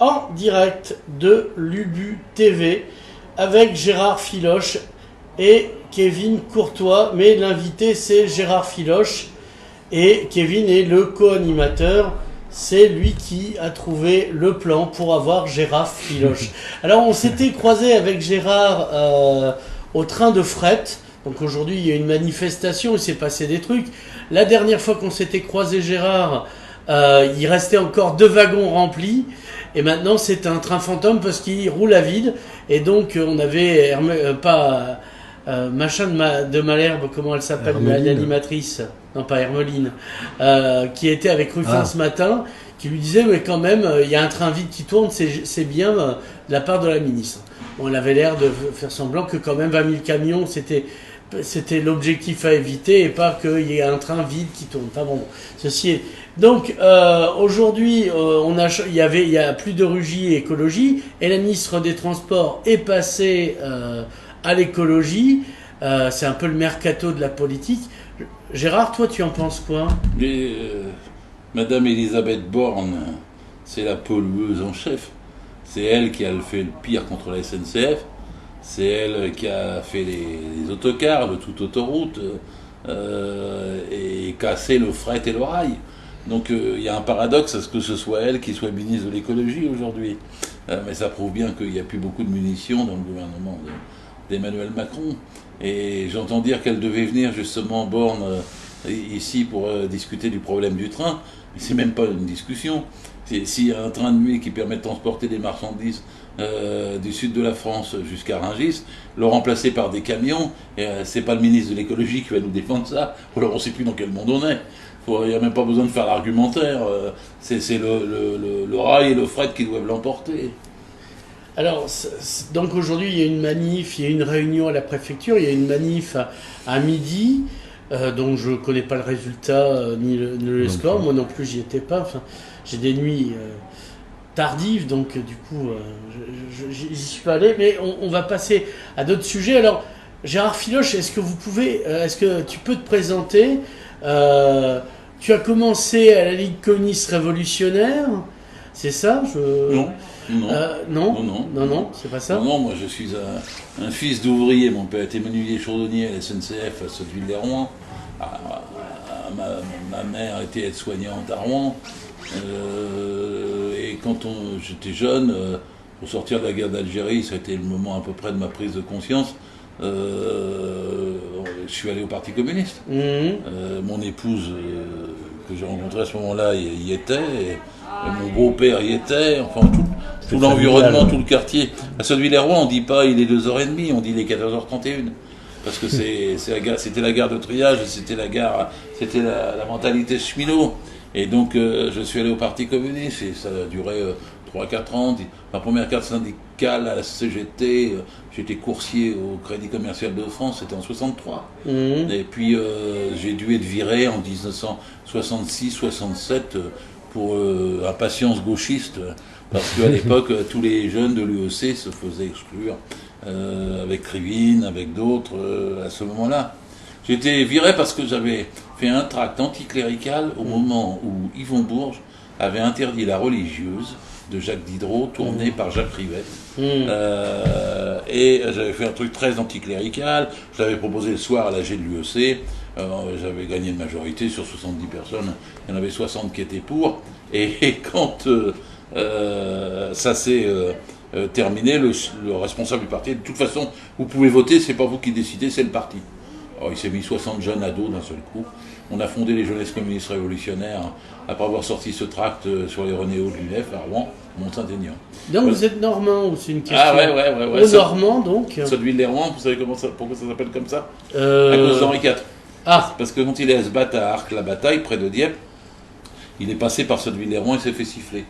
en direct de l'Ubu TV avec Gérard Filoche et Kevin Courtois. Mais l'invité, c'est Gérard Filoche et Kevin est le co-animateur. C'est lui qui a trouvé le plan pour avoir Gérard Filoche. Alors, on s'était croisé avec Gérard au train de fret. Donc aujourd'hui, il y a une manifestation, il s'est passé des trucs. La dernière fois qu'on s'était croisé, Gérard, il restait encore 2 wagons remplis. Et maintenant, c'est un train fantôme parce qu'il roule à vide. Et donc, on avait machin de Malherbe, comment elle s'appelle, l'animatrice, non pas Hermeline, qui était avec Ruffin ce matin, qui lui disait mais quand même il y a un train vide qui tourne, c'est bien de la part de la ministre. Bon, elle avait l'air de faire semblant que quand même 20 000 camions c'était l'objectif à éviter et pas qu'il y ait un train vide qui tourne. Enfin bon, ceci est... Donc aujourd'hui il y a plus de Rugy écologie et la ministre des Transports est passée à l'écologie. C'est un peu le mercato de la politique. Gérard, toi tu en penses quoi? Madame Elisabeth Borne, c'est la pollueuse en chef. C'est elle qui a fait le pire contre la SNCF. C'est elle qui a fait les autocars, le tout autoroute, et cassé le fret et le rail. Donc il y a un paradoxe à ce que ce soit elle qui soit ministre de l'écologie aujourd'hui. Mais ça prouve bien qu'il n'y a plus beaucoup de munitions dans le gouvernement d'Emmanuel Macron. Et j'entends dire qu'elle devait venir justement, Borne, ici pour discuter du problème du train. Mais c'est même pas une discussion. S'il y a un train de nuit qui permet de transporter des marchandises du sud de la France jusqu'à Rungis, le remplacer par des camions, c'est pas le ministre de l'écologie qui va nous défendre ça. Ou alors on sait plus dans quel monde on est. Il n'y a même pas besoin de faire l'argumentaire. C'est le rail et le fret qui doivent l'emporter. Alors, donc aujourd'hui, il y a une manif, il y a une réunion à la préfecture, il y a une manif à midi, dont je ne connais pas le résultat ni le score. Moi non plus, j'y étais pas. Enfin, j'ai des nuits tardives, donc du coup, j'y suis pas allé. Mais on va passer à d'autres sujets. Alors, Gérard Filoche, est-ce que tu peux te présenter? Tu as commencé à la Ligue communiste révolutionnaire, c'est ça? Non, c'est pas ça. Non, moi je suis un fils d'ouvrier. Mon père était menuisier chaudronnier à la SNCF à Sotteville-lès-Rouen. Ma mère était aide-soignante à Rouen. Et quand j'étais jeune, pour sortir de la guerre d'Algérie, ça a été le moment à peu près de ma prise de conscience. Je suis allé au Parti communiste. Mon épouse que j'ai rencontrée à ce moment-là y était. Et mon beau-père y était. Enfin, tout l'environnement, tout le quartier. À Sotteville-lès-Rouen, on dit pas il est 2h30, on dit il est 14h31. Parce que c'était la gare de triage, c'était la mentalité cheminot. Et donc, je suis allé au Parti communiste et ça a duré 3-4 ans. Ma première carte syndicale à la CGT, j'étais coursier au Crédit Commercial de France, c'était en 63. Et puis, j'ai dû être viré en 1966-67 pour impatience gauchiste, parce qu'à l'époque, tous les jeunes de l'UEC se faisaient exclure, avec Krivine, avec d'autres, à ce moment-là. J'ai été viré parce que j'avais fait un tract anticlérical au moment où Yvon Bourges avait interdit la religieuse de Jacques Diderot, tourné par Jacques Rivette. Et j'avais fait un truc très anticlérical, je l'avais proposé le soir à l'AG de l'UEC, j'avais gagné une majorité sur 70 personnes, il y en avait 60 qui étaient pour, et quand ça s'est terminé, le responsable du parti, de toute façon, vous pouvez voter, c'est pas vous qui décidez, c'est le parti. Alors, il s'est mis 60 jeunes ados d'un seul coup. On a fondé les Jeunesses communistes révolutionnaires après avoir sorti ce tract sur les Renéos de l'UNEF à Rouen, Mont-Saint-Aignan. Donc vous êtes normand ou c'est une question? Ah ouais. Normand donc. Sotteville-lès-Rouen, vous savez pourquoi ça s'appelle comme ça? À cause d'Henri IV. Parce que quand il est à se battre à Arques-la-Bataille, près de Dieppe, il est passé par Sotteville-lès-Rouen et s'est fait siffler.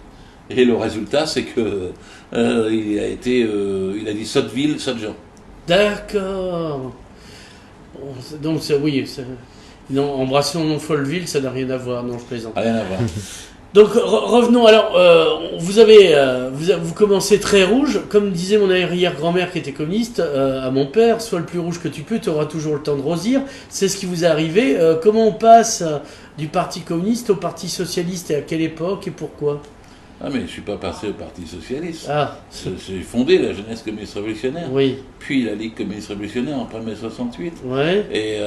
Et le résultat, c'est que il a dit Sotteville, Sottjean. D'accord. Donc non, Embrassons Folleville, ça n'a rien à voir. Non, je plaisante. Rien à voir. Donc revenons. Alors, vous commencez très rouge, comme disait mon arrière-grand-mère qui était communiste à mon père. Sois le plus rouge que tu peux, tu auras toujours le temps de rosir. C'est ce qui vous est arrivé. Comment on passe du Parti communiste au Parti socialiste et à quelle époque et pourquoi? Ah mais je suis pas passé au Parti Socialiste. Ah, J'ai fondé la Jeunesse communiste révolutionnaire, oui. puis la Ligue communiste révolutionnaire après mai 68. Ouais. Et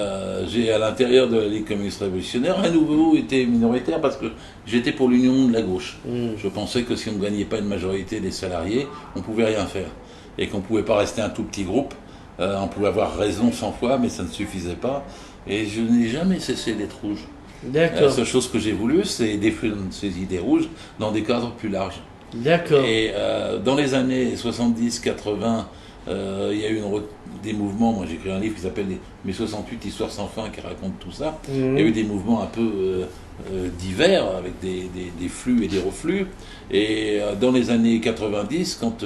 j'ai à l'intérieur de la Ligue communiste révolutionnaire à nouveau été minoritaire parce que j'étais pour l'union de la gauche. Je pensais que si on ne gagnait pas une majorité des salariés, on pouvait rien faire. Et qu'on ne pouvait pas rester un tout petit groupe. On pouvait avoir raison 100 fois, mais ça ne suffisait pas. Et je n'ai jamais cessé d'être rouge. D'accord. La seule chose que j'ai voulu, c'est défendre ces idées rouges dans des cadres plus larges. D'accord. Et dans les années 70-80, il y a eu des mouvements. Moi, j'ai écrit un livre qui s'appelle Mes 68 histoires sans fin, qui raconte tout ça. Il y a eu des mouvements un peu divers, avec des flux et des reflux. Et dans les années 90, quand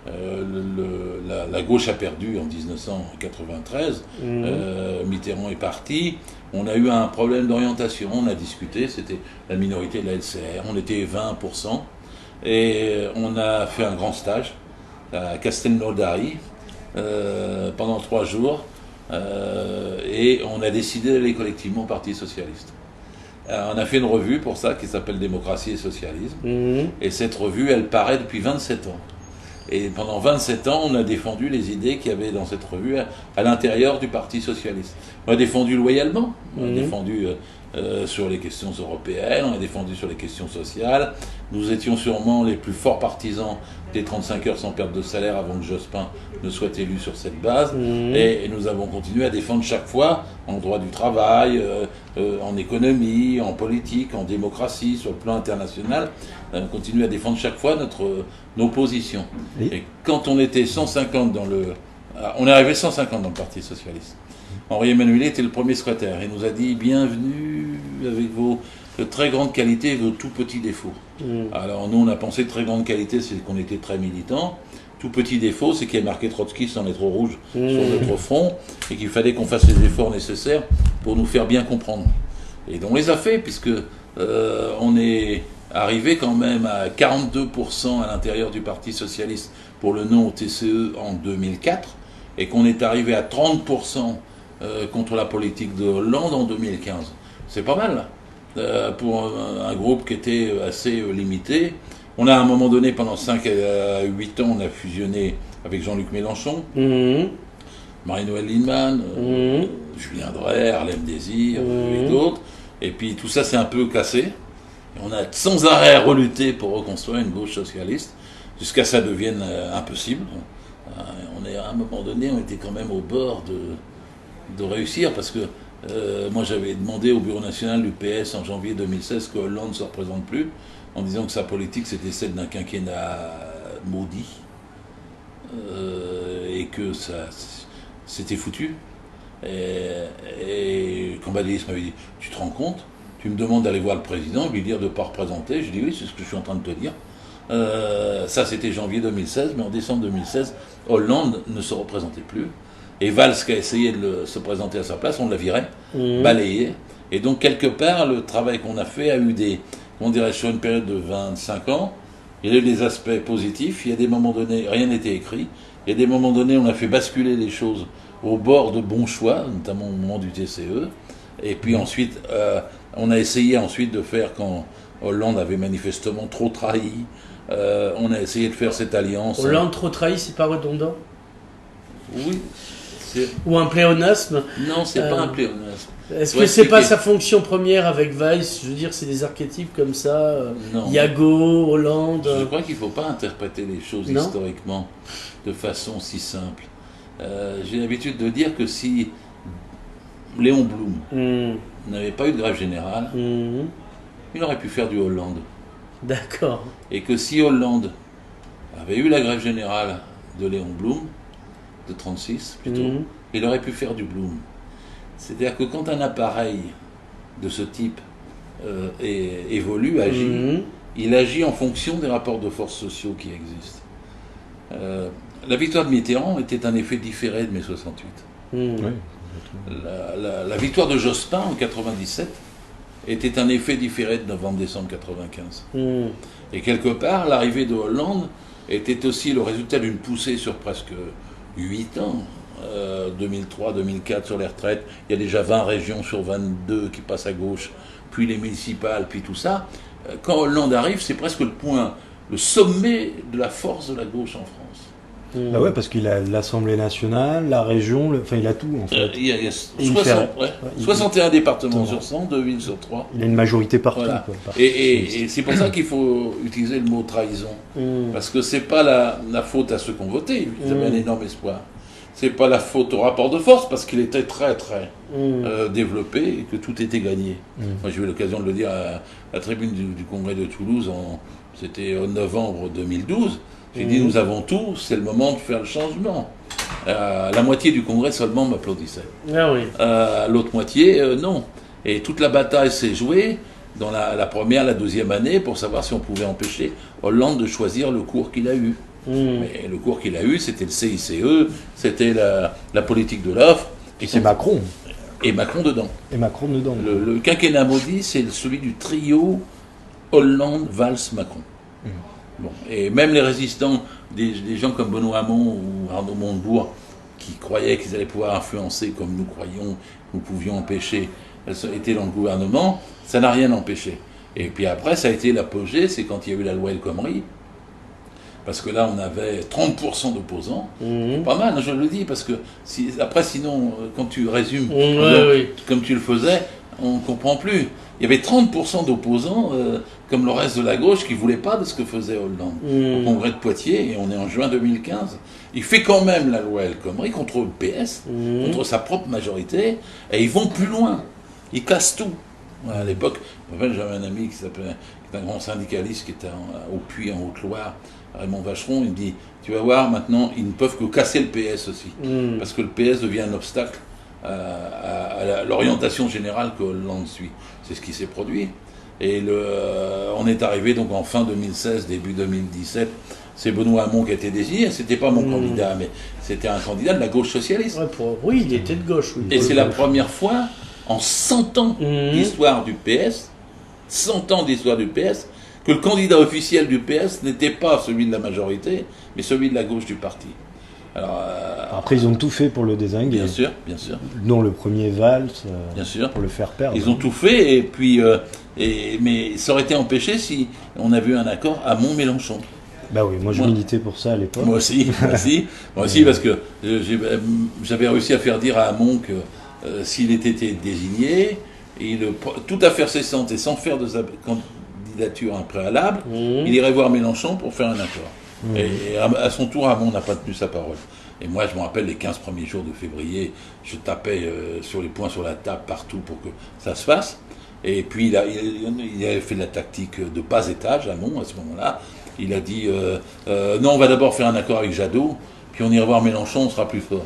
la gauche a perdu en 1993, Mitterrand est parti. On a eu un problème d'orientation, on a discuté, c'était la minorité de la LCR, on était 20%, et on a fait un grand stage à Castelnaudary pendant 3 jours, et on a décidé d'aller collectivement au Parti Socialiste. On a fait une revue pour ça qui s'appelle Démocratie et Socialisme, et cette revue, elle paraît depuis 27 ans. Et pendant 27 ans, on a défendu les idées qu'il y avait dans cette revue à l'intérieur du Parti Socialiste. On a défendu loyalement, on a défendu sur les questions européennes, on a défendu sur les questions sociales. Nous étions sûrement les plus forts partisans des 35 heures sans perte de salaire avant que Jospin ne soit élu sur cette base. Et nous avons continué à défendre chaque fois, en droit du travail, en économie, en politique, en démocratie, sur le plan international. On continue à défendre chaque fois nos positions. Et quand on était 150 on est arrivé 150 dans le Parti Socialiste. Henri Emmanuel était le premier secrétaire. Il nous a dit « Bienvenue avec vos très grandes qualités et vos tout petits défauts ». Alors nous, on a pensé que très grande qualité, c'est qu'on était très militants. Tout petit défaut, c'est qu'il y a marqué Trotsky en lettres rouges sur notre front et qu'il fallait qu'on fasse les efforts nécessaires pour nous faire bien comprendre. Et donc on les a fait, puisque on est arrivé quand même à 42% à l'intérieur du Parti Socialiste pour le non au TCE en 2004, et qu'on est arrivé à 30% contre la politique de Hollande en 2015. C'est pas mal, pour un groupe qui était assez limité. On a à un moment donné, pendant 5 à 8 ans, on a fusionné avec Jean-Luc Mélenchon, Marie-Noëlle Lienemann, Julien Dray, Harlem Désir et d'autres. Et puis tout ça s'est un peu cassé. Et on a sans arrêt relutté pour reconstruire une gauche socialiste, jusqu'à ce que ça devienne impossible. À un moment donné, on était quand même au bord de réussir, parce que moi j'avais demandé au bureau national du PS en janvier 2016 que Hollande ne se représente plus, en disant que sa politique c'était celle d'un quinquennat maudit, et que c'était foutu. Et Cambadélis m'avait dit « Tu te rends compte ? Tu me demandes d'aller voir le président, lui dire de ne pas représenter ». Je dis « Oui, c'est ce que je suis en train de te dire ». Ça c'était janvier 2016, mais en décembre 2016, Hollande ne se représentait plus. Et Valls, qui a essayé de se présenter à sa place, on l'a viré, balayé. Et donc, quelque part, le travail qu'on a fait a eu sur une période de 25 ans, il y a eu des aspects positifs. Il y a des moments donnés, rien n'était écrit. Il y a des moments donnés, on a fait basculer les choses au bord de bons choix, notamment au moment du TCE. Et puis ensuite, on a essayé ensuite de faire, quand Hollande avait manifestement trop trahi, on a essayé de faire cette alliance. Hollande trop trahi, c'est pas redondant ? Oui. Ou un pléonasme ? Non, c'est pas un pléonasme. Est-ce que c'est pas sa fonction première avec Weiss ? Je veux dire, c'est des archétypes comme ça. Yago, Hollande. Je crois qu'il ne faut pas interpréter les choses historiquement de façon si simple. J'ai l'habitude de dire que si Léon Blum n'avait pas eu de grève générale, il aurait pu faire du Hollande. D'accord. Et que si Hollande avait eu la grève générale de Léon Blum, de 36 plutôt, il aurait pu faire du Blum. C'est-à-dire que quand un appareil de ce type évolue, agit, il agit en fonction des rapports de force sociaux qui existent. La victoire de Mitterrand était un effet différé de mai 68. La victoire de Jospin en 97 était un effet différé de novembre-décembre 95. Et quelque part, l'arrivée de Hollande était aussi le résultat d'une poussée sur presque 8 ans. 2003-2004 sur les retraites, il y a déjà 20 régions sur 22 qui passent à gauche, puis les municipales, puis tout ça. Quand Hollande arrive, c'est presque le point le sommet de la force de la gauche en France. Ah ouais, parce qu'il a l'Assemblée nationale, la région, enfin il a tout en fait. Il y a 61 départements sur 100, 2 villes sur 3. Il a une majorité partout. Voilà. Quoi, partout. Et c'est pour ça qu'il faut utiliser le mot trahison. Parce que c'est pas la faute à ceux qui ont voté, ils avaient un énorme espoir. C'est pas la faute au rapport de force, parce qu'il était très très développé et que tout était gagné. Moi j'ai eu l'occasion de le dire à la tribune du Congrès de Toulouse, c'était en novembre 2012. J'ai dit, nous avons tout, c'est le moment de faire le changement. La moitié du Congrès seulement m'applaudissait. Ah oui. L'autre moitié, non. Et toute la bataille s'est jouée dans la première, la deuxième année pour savoir si on pouvait empêcher Hollande de choisir le cours qu'il a eu. Mais le cours qu'il a eu, c'était le CICE, c'était la politique de l'offre. Et c'est Macron. Et Macron dedans. Et Macron dedans. Le quinquennat maudit, c'est celui du trio Hollande, Valls, Macron. Bon. Et même les résistants, des gens comme Benoît Hamon ou Arnaud Montebourg, qui croyaient qu'ils allaient pouvoir influencer comme nous croyions, nous pouvions empêcher, étaient dans le gouvernement, ça n'a rien empêché. Et puis après, ça a été l'apogée, c'est quand il y a eu la loi El Khomri, parce que là, on avait 30% d'opposants, pas mal, je le dis, parce que après, sinon, quand tu résumes, comme tu le faisais, on ne comprend plus. Il y avait 30% d'opposants, comme le reste de la gauche, qui ne voulaient pas de ce que faisait Hollande. Au Congrès de Poitiers, et on est en juin 2015. Il fait quand même la loi El Khomri contre le PS, contre sa propre majorité, et ils vont plus loin. Ils cassent tout. À l'époque, j'avais un ami qui est un grand syndicaliste qui était au Puy, en Haute-Loire, Raymond Vacheron. Il me dit, tu vas voir, maintenant, ils ne peuvent que casser le PS aussi. Parce que le PS devient un obstacle à l'orientation générale que Hollande suit. C'est ce qui s'est produit. Et on est arrivé donc en fin 2016, début 2017. C'est Benoît Hamon qui a été désigné. C'était pas mon candidat, mais c'était un candidat de la gauche socialiste. Oui, il était de gauche. Oui, et c'est la première fois en 100 ans d'histoire du PS, 100 ans d'histoire du PS, que le candidat officiel du PS n'était pas celui de la majorité, mais celui de la gauche du parti. Alors, après, ils ont tout fait pour le dézinguer. Bien sûr, bien sûr. Dont le premier Valls, bien sûr. Pour le faire perdre. Ils ont tout fait, et puis, mais ça aurait été empêché si on avait eu un accord à Mont-Mélenchon. Bah oui, moi je militais pour ça à l'époque. Moi aussi, parce que j'avais réussi à faire dire à Hamon que s'il était désigné, toute affaire cessante et sans faire de sa candidature un préalable, il irait voir Mélenchon pour faire un accord. Et à son tour, Hamon n'a pas tenu sa parole. Et moi, je me rappelle les 15 premiers jours de février, je tapais sur les poings sur la table partout pour que ça se fasse. Et puis, il avait fait la tactique de bas étage, Hamon, à ce moment-là. Il a dit non, on va d'abord faire un accord avec Jadot, puis on ira voir Mélenchon, on sera plus fort.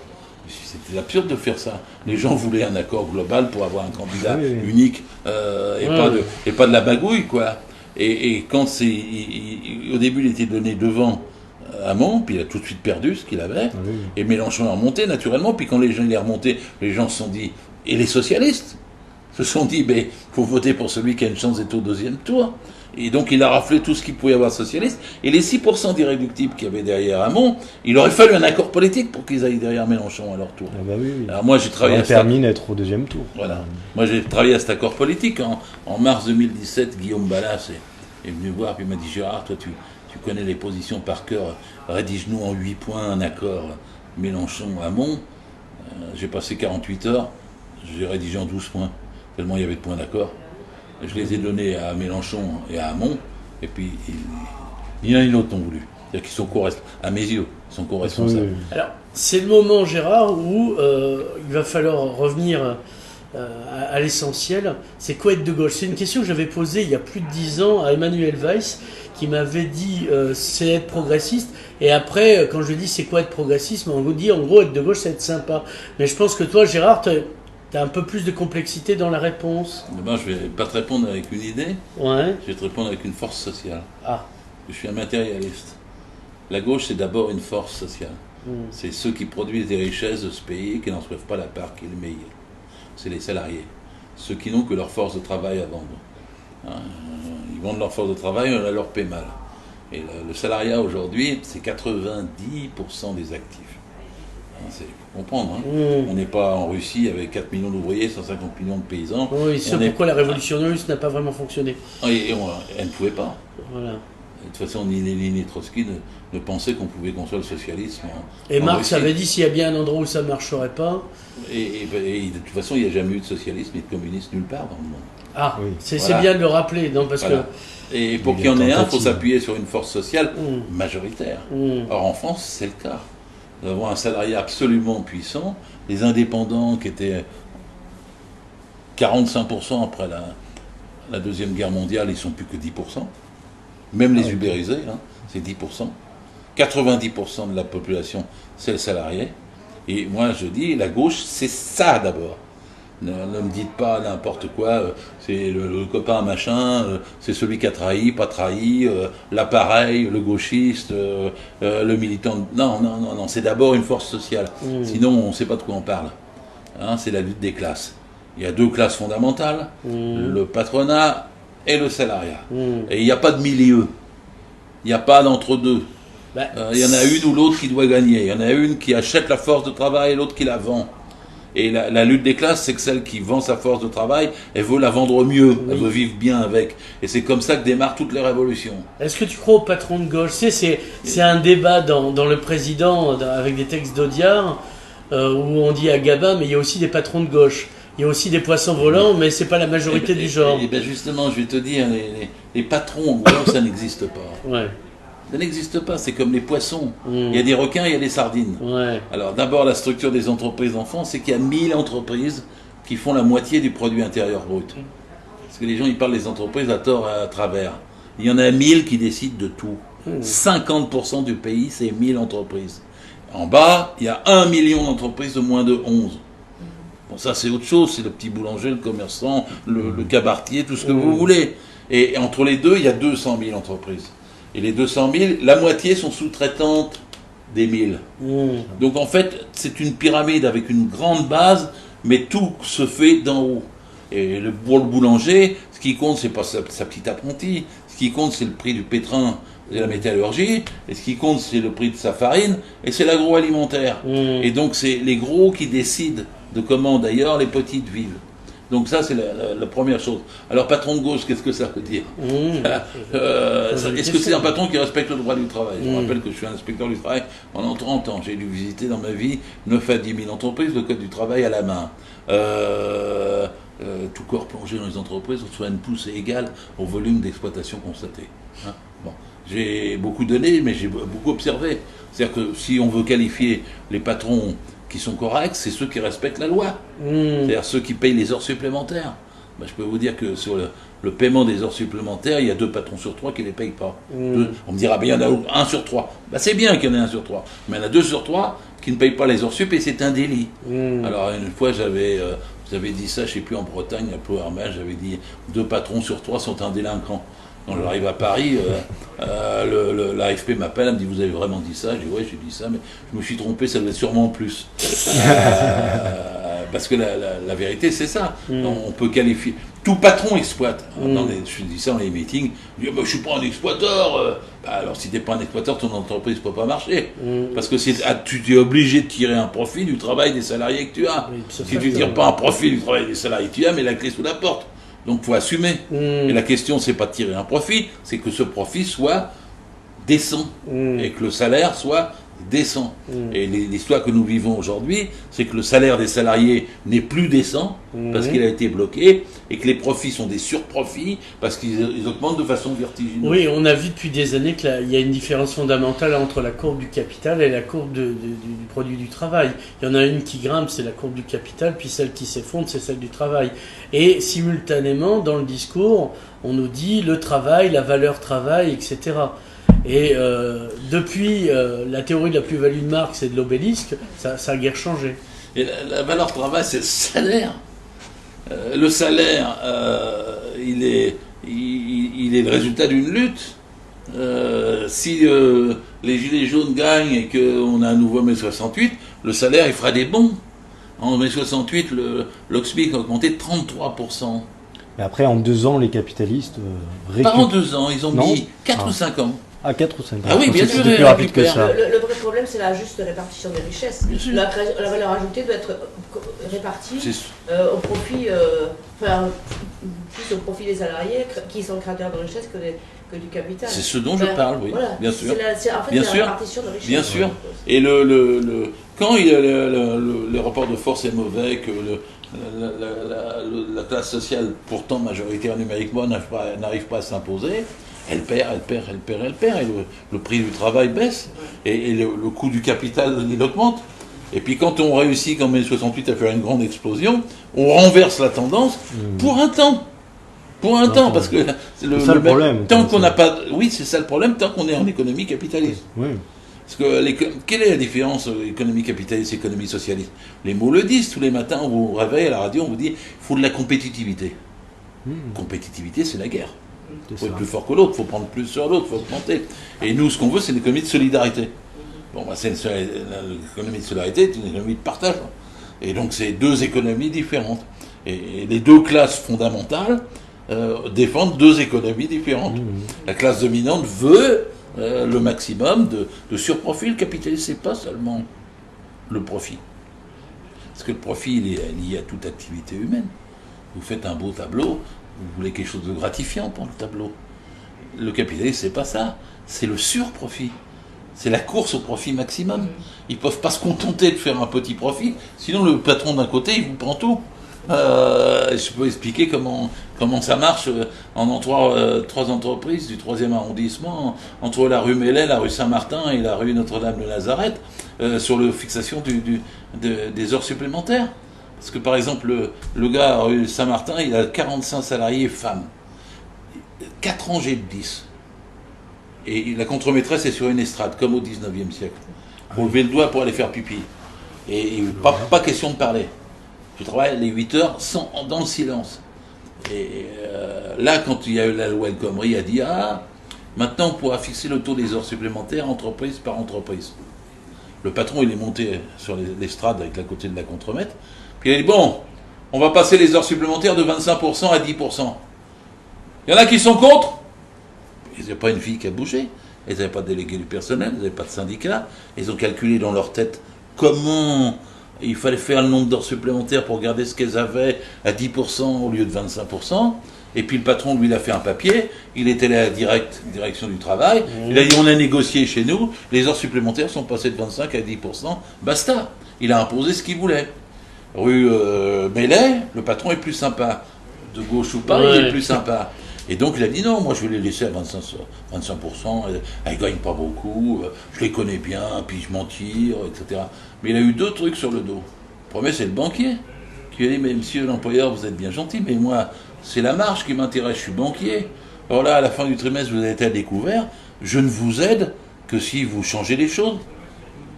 C'était absurde de faire ça. Les gens voulaient un accord global pour avoir un candidat unique et pas de la bagouille, quoi. Et quand au début, il était donné devant Hamon, puis il a tout de suite perdu ce qu'il avait. Et Mélenchon est remonté naturellement. Puis quand les gens il est remonté, les gens se sont dit, et les socialistes se sont dit, il faut voter pour celui qui a une chance d'être au deuxième tour. Et donc il a raflé tout ce qu'il pouvait avoir socialiste. Et les 6% d'irréductibles qu'il y avait derrière Hamon, il aurait fallu un accord politique pour qu'ils aillent derrière Mélenchon à leur tour. Ah bah oui. Alors moi j'ai travaillé permis d'être au deuxième tour. Voilà. Moi j'ai travaillé à cet accord politique. En mars 2017, Guillaume Ballas est venu voir, puis il m'a dit, Gérard, toi tu connais les positions par cœur, rédige-nous en 8 points un accord Mélenchon-Hamon. J'ai passé 48 heures, j'ai rédigé en 12 points, tellement il y avait de points d'accord. Je les ai donnés à Mélenchon et à Hamon, et puis ni l'un ni l'autre n'ont voulu. C'est-à-dire qu'ils sont à mes yeux, ils sont co-responsables. Alors, c'est le moment, Gérard, où il va falloir revenir à l'essentiel. C'est quoi être de gauche? C'est une question que j'avais posée il y a plus de 10 ans à Emmanuel Weiss, qui m'avait dit c'est être progressiste. Et après, quand je lui dis c'est quoi être progressiste, on vous dit en gros être de gauche, c'est être sympa. Mais je pense que toi, Gérard, tu as un peu plus de complexité dans la réponse. D'abord, je ne vais pas te répondre avec une idée, je vais te répondre avec une force sociale. Ah. Je suis un matérialiste. La gauche, c'est d'abord une force sociale. C'est ceux qui produisent des richesses de ce pays qui n'en soivent pas la part qui est le meilleur. C'est les salariés. Ceux qui n'ont que leur force de travail à vendre. Ils vendent leur force de travail, on leur paie mal. Et le salariat aujourd'hui, c'est 90% des actifs. C'est comprendre. On n'est pas en Russie avec 4 millions d'ouvriers, 150 millions de paysans. Oui, c'est pourquoi la révolution russe n'a pas vraiment fonctionné. Et elle ne pouvait pas. Voilà. De toute façon, ni Lénine ni Trotsky ne pensaient qu'on pouvait construire le socialisme. Et en Marx Russie. avait dit s'il y a bien un endroit où ça ne marcherait pas. Et de toute façon, il n'y a jamais eu de socialisme et de communisme nulle part dans le monde. Ah, Oui. c'est Voilà. bien de le rappeler, non, parce Voilà. Et pour Il qu'il y y a en ait un, il faut tentative. s'appuyer sur une force sociale Mm. majoritaire. que. Or, en France, c'est le cas. Nous avons un salariat absolument puissant. Les indépendants qui étaient 45% après la Deuxième Guerre mondiale, ils sont plus que 10%. Même les ubérisés, hein, c'est 10%. 90% de la population, c'est le salarié. Et moi, je dis, la gauche, c'est ça d'abord. Ne me dites pas n'importe quoi, c'est le copain machin, c'est celui qui a trahi, pas trahi, l'appareil, le gauchiste, le militant. Non, c'est d'abord une force sociale. Sinon, on ne sait pas de quoi on parle. Hein, c'est la lutte des classes. Il y a deux classes fondamentales, le patronat et le salariat. Et il n'y a pas de milieu. Il n'y a pas d'entre-deux. Bah, Il y en a une ou l'autre qui doit gagner. Il y en a une qui achète la force de travail et l'autre qui la vend. Et la lutte des classes, c'est que celle qui vend sa force de travail, elle veut la vendre mieux, elle veut vivre bien avec. Et c'est comme ça que démarrent toutes les révolutions. Est-ce que tu crois au patron de gauche? C'est un débat dans le président, avec des textes d'Audiard, où on dit à Gabin, mais il y a aussi des patrons de gauche. Il y a aussi des poissons volants, mais c'est pas la majorité du genre. Et bien justement, je vais te dire, les patrons en gros, ça n'existe pas. Ouais, Ça n'existe pas, c'est comme les poissons. Il y a des requins, il y a des sardines. ouais. Alors d'abord, la structure des entreprises en France, c'est qu'il y a 1000 entreprises qui font la moitié du produit intérieur brut. Parce que les gens, ils parlent des entreprises à tort et à travers. Il y en a 1000 qui décident de tout. 50% du pays, c'est 1000 entreprises. En bas, il y a 1 million d'entreprises de moins de 11. Bon, ça, c'est autre chose. C'est le petit boulanger, le commerçant, le cabaretier, tout ce que vous voulez. Et entre les deux, il y a 200 000 entreprises. Et les 200 000, la moitié sont sous-traitantes des 1000. Donc en fait, c'est une pyramide avec une grande base, mais tout se fait d'en haut. Et pour le boulanger, ce qui compte, c'est pas sa petite apprentie. Ce qui compte, c'est le prix du pétrin et la métallurgie. Et ce qui compte, c'est le prix de sa farine. Et c'est l'agroalimentaire. Et donc c'est les gros qui décident de comment d'ailleurs les petites vivent. Donc ça, c'est la première chose. Alors, patron de gauche, qu'est-ce que ça veut dire Est-ce que c'est un patron qui respecte le droit du travail? Je rappelle que je suis un inspecteur du travail pendant 30 ans. J'ai dû visiter dans ma vie 9 à 10 000 entreprises, le code du travail à la main. Tout corps plongé dans les entreprises reçoit une pousse égale au volume d'exploitation constaté. Hein, bon. J'ai beaucoup donné, mais j'ai beaucoup observé. C'est-à-dire que si on veut qualifier les patrons qui sont corrects, c'est ceux qui respectent la loi. C'est-à-dire ceux qui payent les heures supplémentaires. Ben, je peux vous dire que sur le paiement des heures supplémentaires, il y a 2 patrons sur 3 qui ne les payent pas. On me dira, ben, il y en a 1 sur 3. Ben, c'est bien qu'il y en ait 1 sur 3. Mais il y en a 2 sur 3 qui ne payent pas les heures sup et c'est un délit. Alors une fois, j'avais dit ça, je ne sais plus, en Bretagne, à Plouermel, j'avais dit 2 patrons sur 3 sont un délinquant. Quand j'arrive à Paris, l'AFP m'appelle, elle me dit, vous avez vraiment dit ça? Je dis, ouais, j'ai dit ça, mais je me suis trompé, ça doit être sûrement plus. Parce que la vérité, c'est ça. On peut qualifier. Tout patron exploite. Je dis ça dans les meetings. Je dis, bah, je ne suis pas un exploiteur. Bah, alors, si tu n'es pas un exploiteur, ton entreprise ne peut pas marcher. Parce que tu es obligé de tirer un profit du travail des salariés que tu as. Oui, si tu ne tires pas un profit du travail des salariés que tu as, mais la clé sous la porte. Donc, il faut assumer. Et la question, c'est pas de tirer un profit, c'est que ce profit soit décent. Et que le salaire soit décent. Et l'histoire que nous vivons aujourd'hui, c'est que le salaire des salariés n'est plus décent, parce qu'il a été bloqué, et que les profits sont des surprofits, parce qu'ils augmentent de façon vertigineuse. Oui, on a vu depuis des années qu'il y a une différence fondamentale entre la courbe du capital et la courbe du produit du travail. Il y en a une qui grimpe, c'est la courbe du capital, puis celle qui s'effondre, c'est celle du travail. Et simultanément, dans le discours, on nous dit le travail, la valeur travail, etc. Et depuis la théorie de la plus-value de Marx et de l'obélisque, ça a guère changé. Et la valeur travail, c'est le salaire. Le salaire, il est le résultat d'une lutte. Si les Gilets jaunes gagnent et qu'on a un nouveau mai 68, le salaire, il fera des bons. En mai 68, l'OXMIC a augmenté de 33%. Mais après, en 2 ans, les capitalistes Pas en 2 ans, ils ont mis 4 Ah. ou 5 ans. Ah, 4 ou 5 ans. Ah oui, bien sûr, C'était plus ils rapide que récupèrent. ça. Le vrai problème, c'est la juste répartition des richesses. Bien sûr. La valeur ajoutée doit être répartie C'est- au profit, plus au profit des salariés qui sont créateurs de richesses que que du capital. C'est ce dont je parle, oui, voilà. bien sûr. En fait, Bien c'est sûr. la répartition de richesse. Bien sûr. Ouais. Et quand le rapport de force est mauvais, que la classe sociale, pourtant majoritaire numériquement, n'arrive pas à s'imposer, elle perd. Et le prix du travail baisse. Et le coût du capital, il augmente. Et puis quand on réussit, comme en 1968, à faire une grande explosion, on renverse la tendance pour un temps. Parce que c'est ça le problème. Tant qu'on n'a pas... Oui, c'est ça le problème, tant qu'on est en économie capitaliste. Oui. Parce que quelle est la différence économie capitaliste et économie socialiste? Les mots le disent tous les matins, on vous réveille à la radio, on vous dit il faut de la compétitivité. Compétitivité, c'est la guerre. Il faut être plus fort que l'autre, il faut prendre plus sur l'autre, il faut augmenter. Et nous, ce qu'on veut, c'est une économie de solidarité. Bon, l'économie de solidarité est une économie de partage. Et donc, c'est deux économies différentes. Et les deux classes fondamentales défendent deux économies différentes. La classe dominante veut le maximum de surprofit. Le capitalisme, c'est pas seulement le profit. Parce que le profit, il est lié à toute activité humaine. Vous faites un beau tableau, vous voulez quelque chose de gratifiant pour le tableau. Le capitalisme, c'est pas ça. C'est le surprofit. C'est la course au profit maximum. Ils ne peuvent pas se contenter de faire un petit profit, sinon le patron d'un côté, il vous prend tout. Je peux expliquer comment ça marche en trois entreprises du 3e arrondissement, entre la rue Mellet, la rue Saint-Martin et la rue Notre-Dame-de-Nazareth, sur la fixation des heures supplémentaires. Parce que par exemple, le gars à rue Saint-Martin, il a 45 salariés femmes. 4 rangées de 10. Et la contremaîtresse est sur une estrade, comme au 19e siècle. Il faut lever le doigt pour aller faire pipi. Et pas question de parler. Tu travailles les 8 heures dans le silence. Et là, quand il y a eu la loi El Khomri, il a dit maintenant on pourra fixer le taux des heures supplémentaires entreprise par entreprise. Le patron, il est monté sur l'estrade avec la côté de la contremaître. Puis il a dit bon, on va passer les heures supplémentaires de 25% à 10%. Il y en a qui sont contre. Ils n'avaient pas une fille qui a bougé. Ils n'avaient pas de délégué du personnel, ils n'avaient pas de syndicat. Ils ont calculé dans leur tête comment il fallait faire le nombre d'heures supplémentaires pour garder ce qu'elles avaient à 10% au lieu de 25%. Et puis le patron, lui, il a fait un papier. Il était là à la direction du travail. Il a dit on a négocié chez nous. Les heures supplémentaires sont passées de 25 à 10%. Basta. Il a imposé ce qu'il voulait. Rue Mellet, le patron est plus sympa. De gauche ou pas, il est plus sympa. Et donc il a dit non, moi je vais les laisser à 25%, elles ne gagnent pas beaucoup, je les connais bien, puis je m'en tire, etc. Mais il a eu 2 trucs sur le dos. Le premier, c'est le banquier, qui a dit mais monsieur l'employeur, vous êtes bien gentil, mais moi, c'est la marge qui m'intéresse, je suis banquier. Alors là, à la fin du trimestre, vous avez été à découvert, je ne vous aide que si vous changez les choses.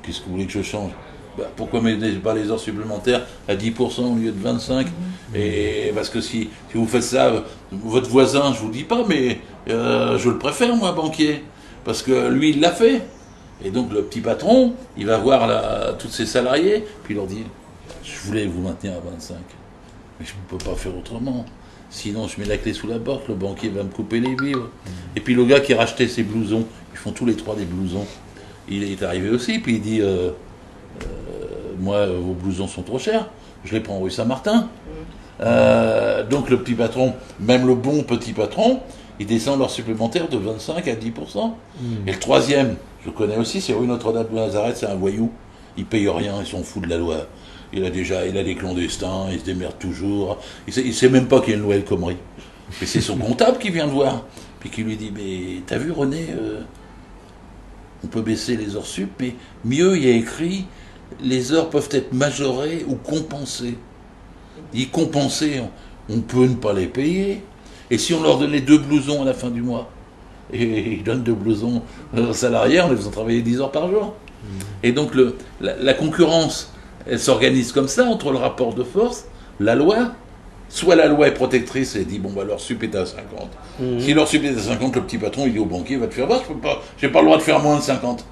Qu'est-ce que vous voulez que je change? Pourquoi ne mettez pas les heures supplémentaires à 10% au lieu de 25%? Et parce que si vous faites ça, votre voisin, je vous dis pas, mais je le préfère, moi, banquier. Parce que lui, il l'a fait. Et donc, le petit patron, il va voir tous ses salariés, puis il leur dit, je voulais vous maintenir à 25, mais je ne peux pas faire autrement. Sinon, je mets la clé sous la porte, le banquier va me couper les vivres. Et puis, le gars qui rachetait ses blousons, ils font tous les 3 des blousons, il est arrivé aussi, puis il dit... moi, vos blousons sont trop chers, je les prends rue Saint-Martin. Donc le petit patron, même le bon petit patron, il descend leur supplémentaire de 25 à 10%. Et le troisième, je le connais aussi, c'est rue Notre-Dame-de-Nazareth, c'est un voyou. Il paye rien, il s'en fout de la loi. Il a des clandestins, il se démerde toujours. Il sait même pas qu'il y a une loi El Khomri. Et c'est son comptable qui vient le voir. Puis qui lui dit, mais t'as vu René, on peut baisser les heures sup, mais mieux il y a écrit... les heures peuvent être majorées ou compensées. Y compenser, on peut ne pas les payer. Et si on leur donnait 2 blousons à la fin du mois, et ils donnent 2 blousons aux salariés, on les faisant travailler 10 heures par jour. Et donc la concurrence, elle s'organise comme ça, entre le rapport de force, la loi. Soit la loi est protectrice et dit, bon, leur sup est à 50. Si leur sup est à 50, le petit patron, il dit au banquier, va te faire voir, j'ai pas le droit de faire moins de 50.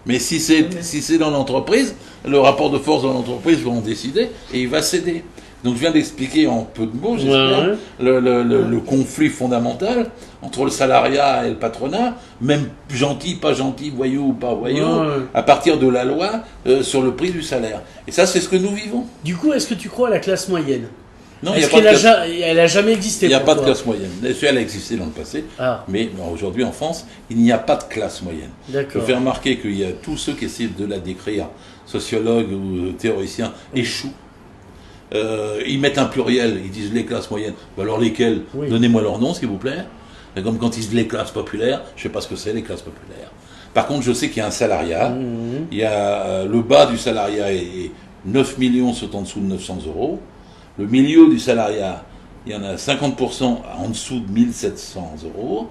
Mais si c'est dans l'entreprise, le rapport de force dans l'entreprise va en décider et il va céder. Donc je viens d'expliquer en peu de mots, j'espère, le conflit fondamental entre le salariat et le patronat, même gentil, pas gentil, voyou ou pas voyou, à partir de la loi sur le prix du salaire. Et ça, c'est ce que nous vivons. Du coup, est-ce que tu crois à la classe moyenne? Non, il n'y a Est-ce pas de qu'elle classe. elle a jamais existé Il n'y a pour pas de toi classe moyenne. Elle a existé dans le passé, Ah, mais aujourd'hui en France, il n'y a pas de classe moyenne. Je d'accord. fais remarquer qu'il y a tous ceux qui essaient de la décrire, sociologues ou théoriciens, échouent. Ils mettent un pluriel, ils disent les classes moyennes. Ben alors lesquelles? Oui. Donnez-moi leur nom, s'il vous plaît. C'est comme quand ils disent les classes populaires, je ne sais pas ce que c'est, les classes populaires. Par contre, je sais qu'il y a un salariat. Il y a le bas du salariat est 9 millions sont en dessous de 900 euros. Le milieu du salariat, il y en a 50% en dessous de 1700 euros.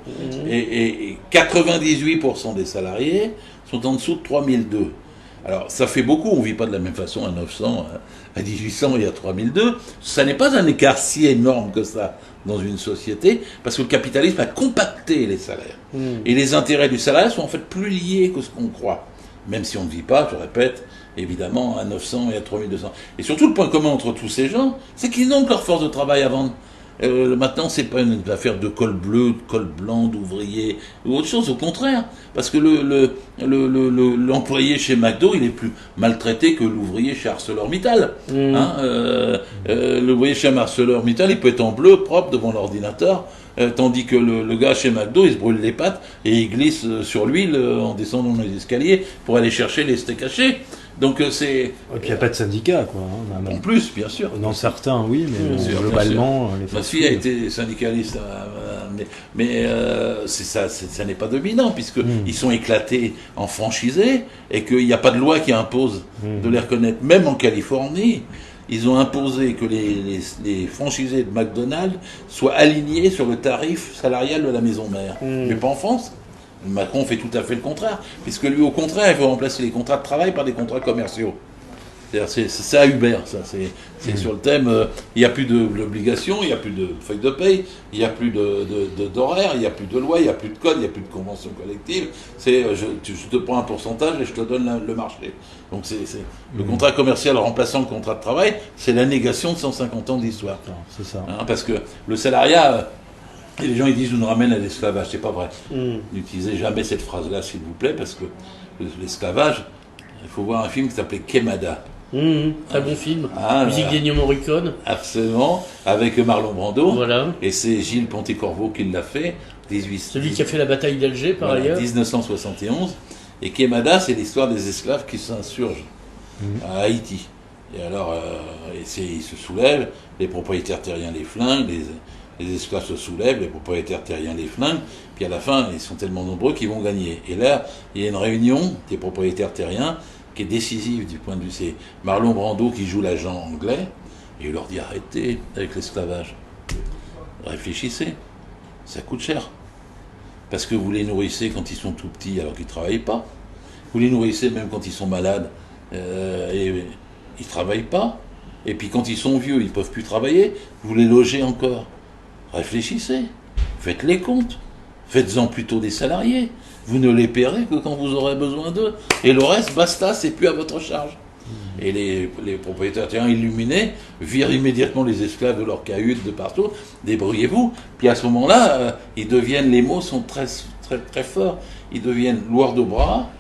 Et 98% des salariés sont en dessous de 3002. Alors, ça fait beaucoup, on ne vit pas de la même façon à 900, à 1800 et à 3002. Ça n'est pas un écart si énorme que ça dans une société, parce que le capitalisme a compacté les salaires. Et les intérêts du salariat sont en fait plus liés que ce qu'on croit. Même si on ne vit pas, je répète, évidemment, à 900 et à 3200. Et surtout, le point commun entre tous ces gens, c'est qu'ils n'ont que leur force de travail à vendre. Maintenant, c'est pas une affaire de col bleu, de col blanc, d'ouvrier ou autre chose, au contraire. Parce que l'employé chez McDo, il est plus maltraité que l'ouvrier chez ArcelorMittal. L'ouvrier chez ArcelorMittal, il peut être en bleu, propre, devant l'ordinateur, tandis que le gars chez McDo, il se brûle les pattes et il glisse sur l'huile en descendant les escaliers pour aller chercher les steaks hachés. Donc c'est... Et puis il n'y a pas de syndicat, quoi. En plus, bien sûr. Dans certains, oui, mais Bien sûr, globalement, les Ma fast fille a food. été syndicaliste, mais c'est ça, ça n'est pas dominant, puisqu'ils sont éclatés en franchisés, et qu'il n'y a pas de loi qui impose de les reconnaître. Même en Californie, ils ont imposé que les franchisés de McDonald's soient alignés sur le tarif salarial de la maison mère. Mais pas en France. Macron fait tout à fait le contraire, puisque lui, au contraire, il veut remplacer les contrats de travail par des contrats commerciaux. C'est ça Uber, ça. C'est sur le thème, il n'y a plus d'obligation, il n'y a plus de feuille de paye, il n'y a plus d'horaire, il n'y a plus de loi, il n'y a plus de code, il n'y a plus de convention collective. C'est je te prends un pourcentage et je te donne le marché. Donc le contrat commercial remplaçant le contrat de travail, c'est la négation de 150 ans d'histoire. C'est ça. Hein, parce que le salariat, et les gens ils disent on nous ramène à l'esclavage, c'est pas vrai. N'utilisez jamais cette phrase-là s'il vous plaît, parce que l'esclavage, il faut voir un film qui s'appelait Quemada. Très bon film. Voilà. Musique d'Ennio Morricone. Absolument, avec Marlon Brando. Voilà. Et c'est Gilles Pontecorvo qui l'a fait. Celui qui a fait la bataille d'Alger, par ailleurs. 1971. Et Quemada, c'est l'histoire des esclaves qui s'insurgent à Haïti. Et alors, ils se soulèvent, les propriétaires terriens les flinguent, les esclaves se soulèvent, les propriétaires terriens les flinguent, puis à la fin, ils sont tellement nombreux qu'ils vont gagner. Et là, il y a une réunion des propriétaires terriens qui est décisive du point de vue. C'est Marlon Brando qui joue l'agent anglais, et il leur dit arrêtez avec l'esclavage. Réfléchissez, ça coûte cher. Parce que vous les nourrissez quand ils sont tout petits alors qu'ils ne travaillent pas. Vous les nourrissez même quand ils sont malades et ils ne travaillent pas. Et puis quand ils sont vieux, ils ne peuvent plus travailler, vous les logez encore. Réfléchissez, faites les comptes, faites-en plutôt des salariés. Vous ne les paierez que quand vous aurez besoin d'eux. Et le reste, basta, c'est plus à votre charge. Et les propriétaires terriens illuminés virent immédiatement les esclaves de leur cahute, de partout. Débrouillez-vous. Puis à ce moment-là, ils deviennent, les mots sont très, très, très forts. Ils deviennent loueurs de bras,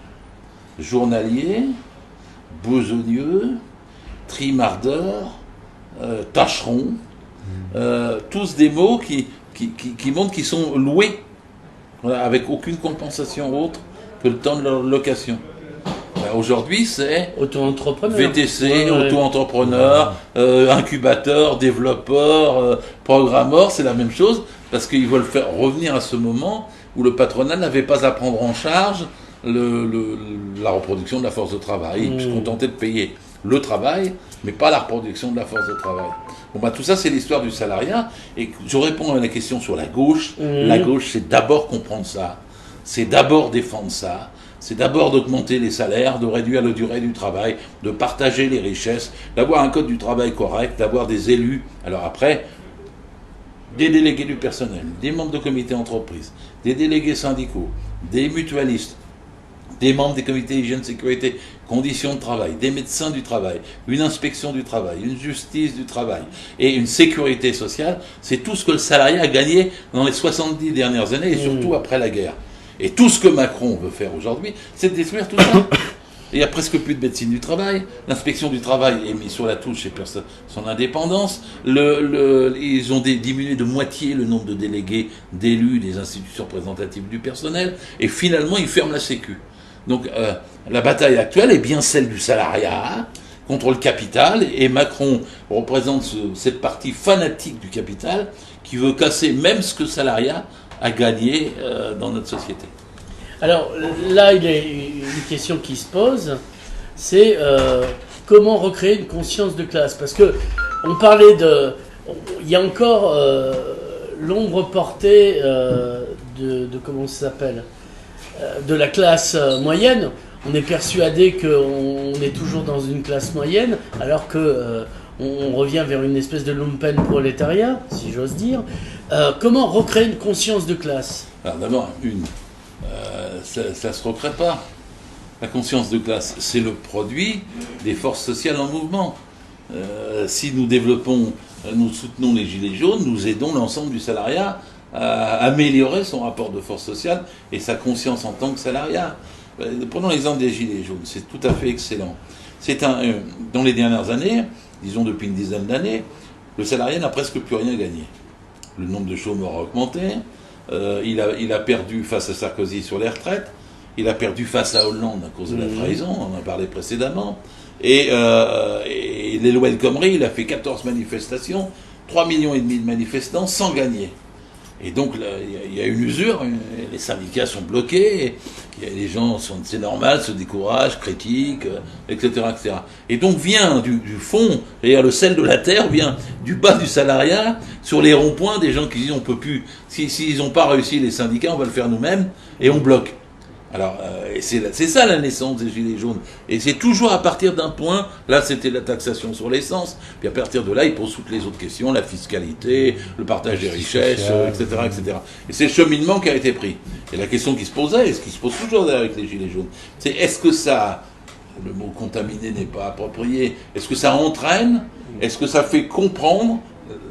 journaliers, besogneux, trimardeurs, tâcherons. Tous des mots qui montrent qu'ils sont loués, voilà, avec aucune compensation autre que le temps de leur location. Aujourd'hui, c'est auto-entrepreneur, VTC, auto-entrepreneur, incubateur, développeur, programmeur, c'est la même chose, parce qu'ils veulent faire revenir à ce moment où le patronat n'avait pas à prendre en charge la reproduction de la force de travail. Ils se contentaient de payer le travail, mais pas la reproduction de la force de travail. Bon, bah, tout ça, c'est l'histoire du salariat. Et je réponds à la question sur la gauche. La gauche, c'est d'abord comprendre ça. C'est d'abord défendre ça. C'est d'abord d'augmenter les salaires, de réduire la durée du travail, de partager les richesses, d'avoir un code du travail correct, d'avoir des élus. Alors après, des délégués du personnel, des membres de comités d'entreprise, des délégués syndicaux, des mutualistes, des membres des comités hygiène, sécurité, conditions de travail, des médecins du travail, une inspection du travail, une justice du travail et une sécurité sociale, c'est tout ce que le salariat a gagné dans les 70 dernières années et surtout après la guerre. Et tout ce que Macron veut faire aujourd'hui, c'est de détruire tout ça. Il n'y a presque plus de médecine du travail. L'inspection du travail est mise sur la touche et perd son indépendance. Ils ont diminué de moitié le nombre de délégués, d'élus, des institutions représentatives du personnel. Et finalement, ils ferment la Sécu. Donc la bataille actuelle est bien celle du salariat contre le capital. Et Macron représente cette partie fanatique du capital qui veut casser même ce que le salariat a gagné dans notre société. Alors là, il y a une question qui se pose, c'est comment recréer une conscience de classe. Parce que on parlait il y a encore l'ombre portée de comment ça s'appelle, de la classe moyenne. On est persuadé qu'on est toujours dans une classe moyenne, alors que on revient vers une espèce de lumpen prolétariat, si j'ose dire. Comment recréer une conscience de classe? Alors d'abord, ça ne se recrée pas. La conscience de classe, c'est le produit des forces sociales en mouvement. Si nous soutenons les Gilets jaunes, nous aidons l'ensemble du salariat à améliorer son rapport de force sociale et sa conscience en tant que salariat. Prenons l'exemple des Gilets jaunes, c'est tout à fait excellent. Dans les dernières années, disons depuis une dizaine d'années, le salariat n'a presque plus rien gagné. Le nombre de chômeurs a augmenté, il a perdu face à Sarkozy sur les retraites, il a perdu face à Hollande à cause de la trahison, on en a parlé précédemment, et les lois El Khomri, il a fait 14 manifestations, 3,5 millions de manifestants sans gagner. Et donc il y a une usure, les syndicats sont bloqués, les gens c'est normal, se découragent, critiquent, etc., etc. Et donc vient du fond, c'est-à-dire le sel de la terre, vient du bas du salariat, sur les ronds-points, des gens qui disent on peut plus, s'ils n'ont pas réussi les syndicats, on va le faire nous-mêmes, et on bloque. Alors, c'est ça la naissance des Gilets jaunes. Et c'est toujours à partir d'un point, là c'était la taxation sur l'essence, puis à partir de là, ils posent toutes les autres questions, la fiscalité, le partage des richesses, etc., etc. Et c'est le cheminement qui a été pris. Et la question qui se posait, et ce qui se pose toujours avec les Gilets jaunes, c'est est-ce que ça, le mot contaminé n'est pas approprié, est-ce que ça entraîne, est-ce que ça fait comprendre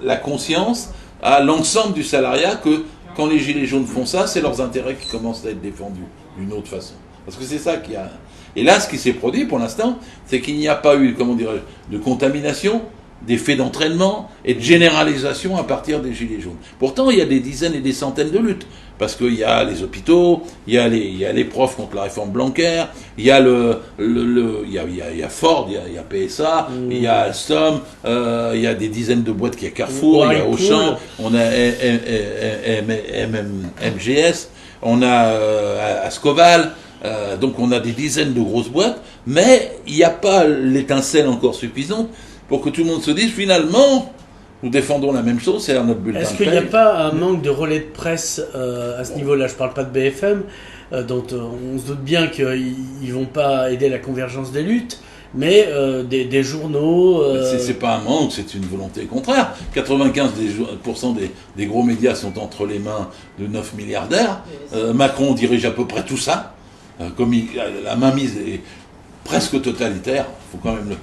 la conscience à l'ensemble du salariat que quand les Gilets jaunes font ça, c'est leurs intérêts qui commencent à être défendus d'une autre façon. Parce que c'est ça qu'il y a. Et là, ce qui s'est produit pour l'instant, c'est qu'il n'y a pas eu, comment dirais-je, de contamination, d'effet d'entraînement et de généralisation à partir des Gilets jaunes. Pourtant, il y a des dizaines et des centaines de luttes. Parce qu'il y a les hôpitaux, il y a les profs contre la réforme Blanquer, il y a il y a Ford, il y a PSA, il y a Alstom, il y a des dizaines de boîtes, il y a Carrefour, il y a Auchan, on a MGS, on a Ascoval, donc on a des dizaines de grosses boîtes, mais il n'y a pas l'étincelle encore suffisante pour que tout le monde se dise finalement, nous défendons la même chose, c'est notre bulletin de paie. Est-ce qu'il n'y a pas un manque de relais de presse à ce niveau-là? Je ne parle pas de BFM, dont on se doute bien qu'ils ne vont pas aider la convergence des luttes, mais des journaux... C'est pas un manque, c'est une volonté contraire. 95% des gros médias sont entre les mains de 9 milliardaires. Macron dirige à peu près tout ça. Comme la mainmise est presque totalitaire, faut quand même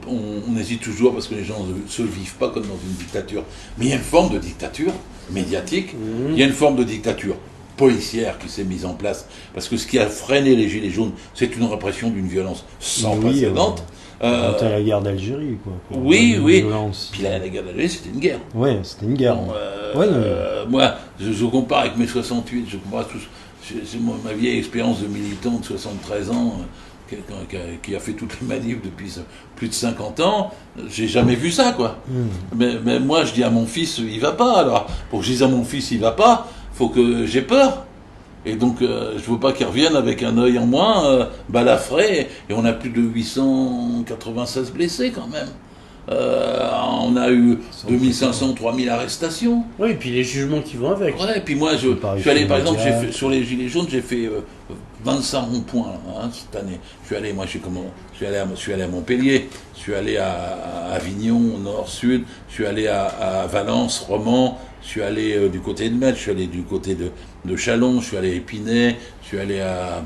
on hésite toujours parce que les gens ne se vivent pas comme dans une dictature. Mais il y a une forme de dictature médiatique, il y a une forme de dictature policière qui s'est mise en place, parce que ce qui a freiné les Gilets jaunes, c'est une répression d'une violence sans précédent. C'était la guerre d'Algérie, quoi. Oui. Puis la guerre d'Algérie, c'était une guerre. Ouais, c'était une guerre. Moi, je compare avec mes 68, je compare tous. C'est ma vieille expérience de militant de 73 ans, qui a fait toutes les manifs depuis plus de 50 ans, j'ai jamais vu ça, quoi. Mais moi, je dis à mon fils, il va pas. Alors, pour que je dise à mon fils, il va pas, faut que j'ai peur. Et donc, je veux pas qu'il revienne avec un œil en moins, balafré, et on a plus de 896 blessés, quand même. On a eu 2500, 3000 arrestations. Oui, et puis les jugements qui vont avec. Ouais, et puis moi, je suis allé, par exemple, sur les Gilets jaunes, j'ai fait 25 ronds-points cette année. Je suis allé à Montpellier, je suis allé à Avignon, nord-sud, je suis allé à Valence, Romans, je suis allé du côté de Metz, je suis allé du côté de Châlons, je suis allé à Épinay, je suis allé à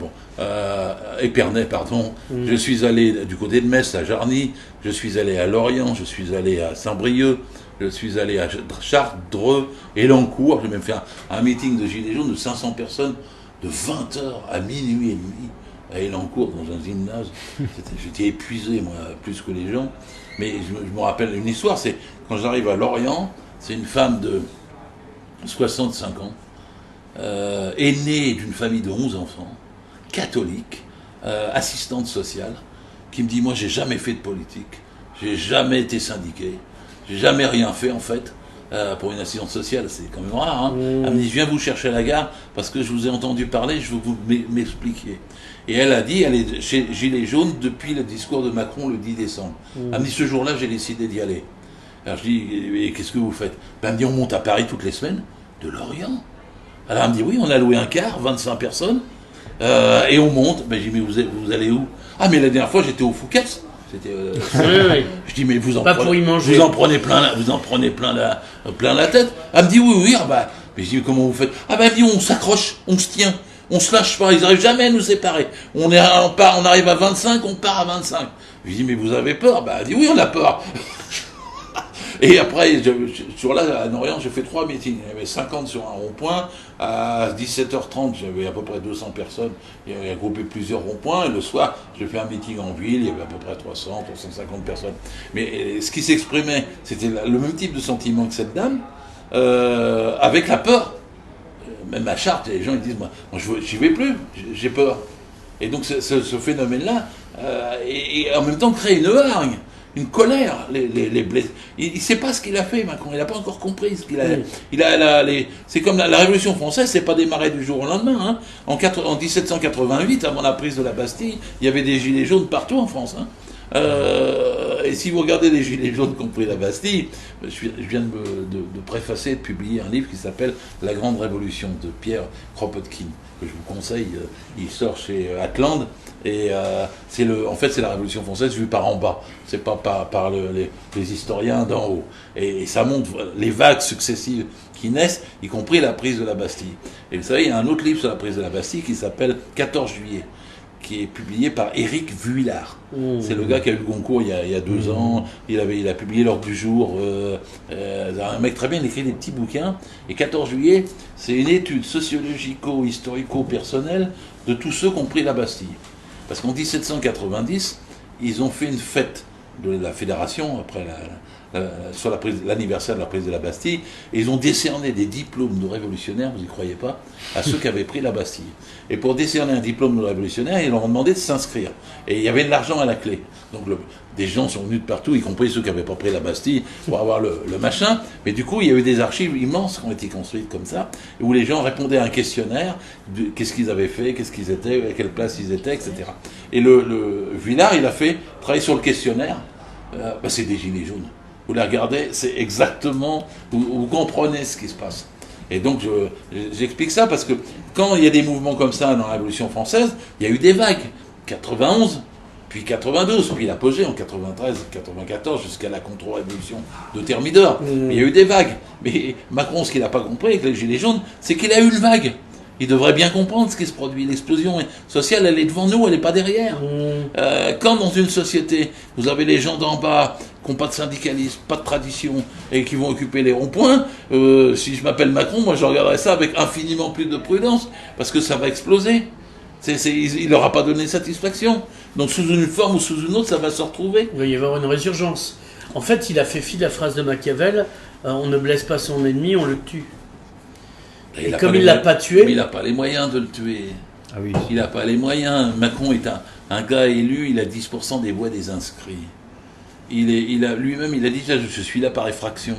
Épernay, pardon. Je suis allé du côté de Metz, à Jarny, je suis allé à Lorient, je suis allé à Saint-Brieuc, je suis allé à Chartres, Dreux, Elancourt. J'ai même fait un meeting de Gilets jaunes de 500 personnes de 20h à minuit et demi à Elancourt, dans un gymnase. J'étais épuisé, moi, plus que les gens. Mais je me rappelle une histoire, c'est quand j'arrive à Lorient, c'est une femme de 65 ans, aînée d'une famille de 11 enfants, catholique, assistante sociale, qui me dit, moi, j'ai jamais fait de politique, j'ai jamais été syndiqué, j'ai jamais rien fait, en fait. Pour une assistante sociale, c'est quand même rare. Hein. Elle me dit, je viens vous chercher à la gare parce que je vous ai entendu parler, je veux que vous m'expliquiez. Et elle a dit, elle est chez Gilets jaunes depuis le discours de Macron le 10 décembre. Elle me dit, ce jour-là, j'ai décidé d'y aller. Alors je dis, et qu'est-ce que vous faites? Elle me dit, on monte à Paris toutes les semaines, de Lorient. Alors elle me dit, oui, on a loué un car, 25 personnes, et on monte. Ben, je dis, mais vous allez où? Ah, mais la dernière fois, j'étais au Fouquet's. C'était, oui. Je dis, mais vous en prenez plein la tête. Elle me dit, oui, ah bah, mais je dis, comment vous faites? Ah bah, elle me dit, on s'accroche, on se tient, on se lâche pas, ils n'arrivent jamais à nous séparer. On arrive à 25, on part à 25. Je dis, mais vous avez peur? Bah, elle dit, oui, on a peur. Et après, sur là, à Lorient, j'ai fait 3 meetings. Il y avait 50 sur un rond-point. À 17h30, j'avais à peu près 200 personnes. Il y avait groupé plusieurs ronds-points. Et le soir, j'ai fait un meeting en ville. Il y avait à peu près 300, 350 personnes. Mais ce qui s'exprimait, c'était le même type de sentiment que cette dame, avec la peur. Même à Chartres, les gens ils disent, moi j'y vais plus, j'ai peur. Et donc ce phénomène-là, et en même temps crée une hargne, une colère, les blessés. Il ne sait pas ce qu'il a fait, Macron. Il n'a pas encore compris ce qu'il a. C'est comme la Révolution française, c'est pas démarré du jour au lendemain. Hein. En 1788, avant la prise de la Bastille, il y avait des gilets jaunes partout en France. Hein. Et si vous regardez les gilets jaunes qui ont pris la Bastille, je viens de préfacer, de publier un livre qui s'appelle La Grande Révolution de Pierre Kropotkin, que je vous conseille. Il sort chez Atland. Et en fait, c'est la Révolution française vue par en bas. C'est pas par les historiens d'en haut. Et ça montre les vagues successives qui naissent, y compris la prise de la Bastille. Et vous savez, il y a un autre livre sur la prise de la Bastille qui s'appelle 14 juillet, qui est publié par Éric Vuillard. C'est le gars qui a eu le Goncourt il y a 2 ans. Il a publié l'Ordre du jour. Un mec très bien, il écrit des petits bouquins. Et 14 juillet, c'est une étude sociologico-historico-personnelle de tous ceux qui ont pris la Bastille. Parce qu'en 1790, ils ont fait une fête de la Fédération, après sur l'anniversaire de la prise de la Bastille, et ils ont décerné des diplômes de révolutionnaires, vous n'y croyez pas, à ceux qui avaient pris la Bastille. Et pour décerner un diplôme de révolutionnaire, ils leur ont demandé de s'inscrire. Et il y avait de l'argent à la clé. Donc des gens sont venus de partout, y compris ceux qui n'avaient pas pris la Bastille, pour avoir le machin. Mais du coup, il y a eu des archives immenses qui ont été construites comme ça, où les gens répondaient à un questionnaire, qu'est-ce qu'ils avaient fait, qu'est-ce qu'ils étaient, à quelle place ils étaient, etc. Et le Vuillard, il a fait travailler sur le questionnaire. C'est des gilets jaunes. Vous les regardez, c'est exactement, vous comprenez ce qui se passe. Et donc j'explique ça parce que quand il y a des mouvements comme ça dans la Révolution française, il y a eu des vagues. 91, puis 92, puis l'apogée en 93, 94, jusqu'à la contre-révolution de Thermidor. Il y a eu des vagues. Mais Macron, ce qu'il n'a pas compris avec les gilets jaunes, c'est qu'il a eu une vague. Il devrait bien comprendre ce qui se produit. L'explosion sociale, elle est devant nous, elle n'est pas derrière. Quand dans une société, vous avez les gens d'en bas qui n'ont pas de syndicalisme, pas de tradition, et qui vont occuper les ronds-points, si je m'appelle Macron, moi je regarderais ça avec infiniment plus de prudence, parce que ça va exploser. Il ne leur a pas donné satisfaction. Donc sous une forme ou sous une autre, ça va se retrouver. Il va y avoir une résurgence. En fait, il a fait fi de la phrase de Machiavel, on ne blesse pas son ennemi, on le tue. Et comme il ne l'a pas tué... Mais il n'a pas les moyens de le tuer. Ah oui. Il n'a pas les moyens. Macron est un gars élu, il a 10% des voix des inscrits. Lui-même, il a dit, je suis là par effraction.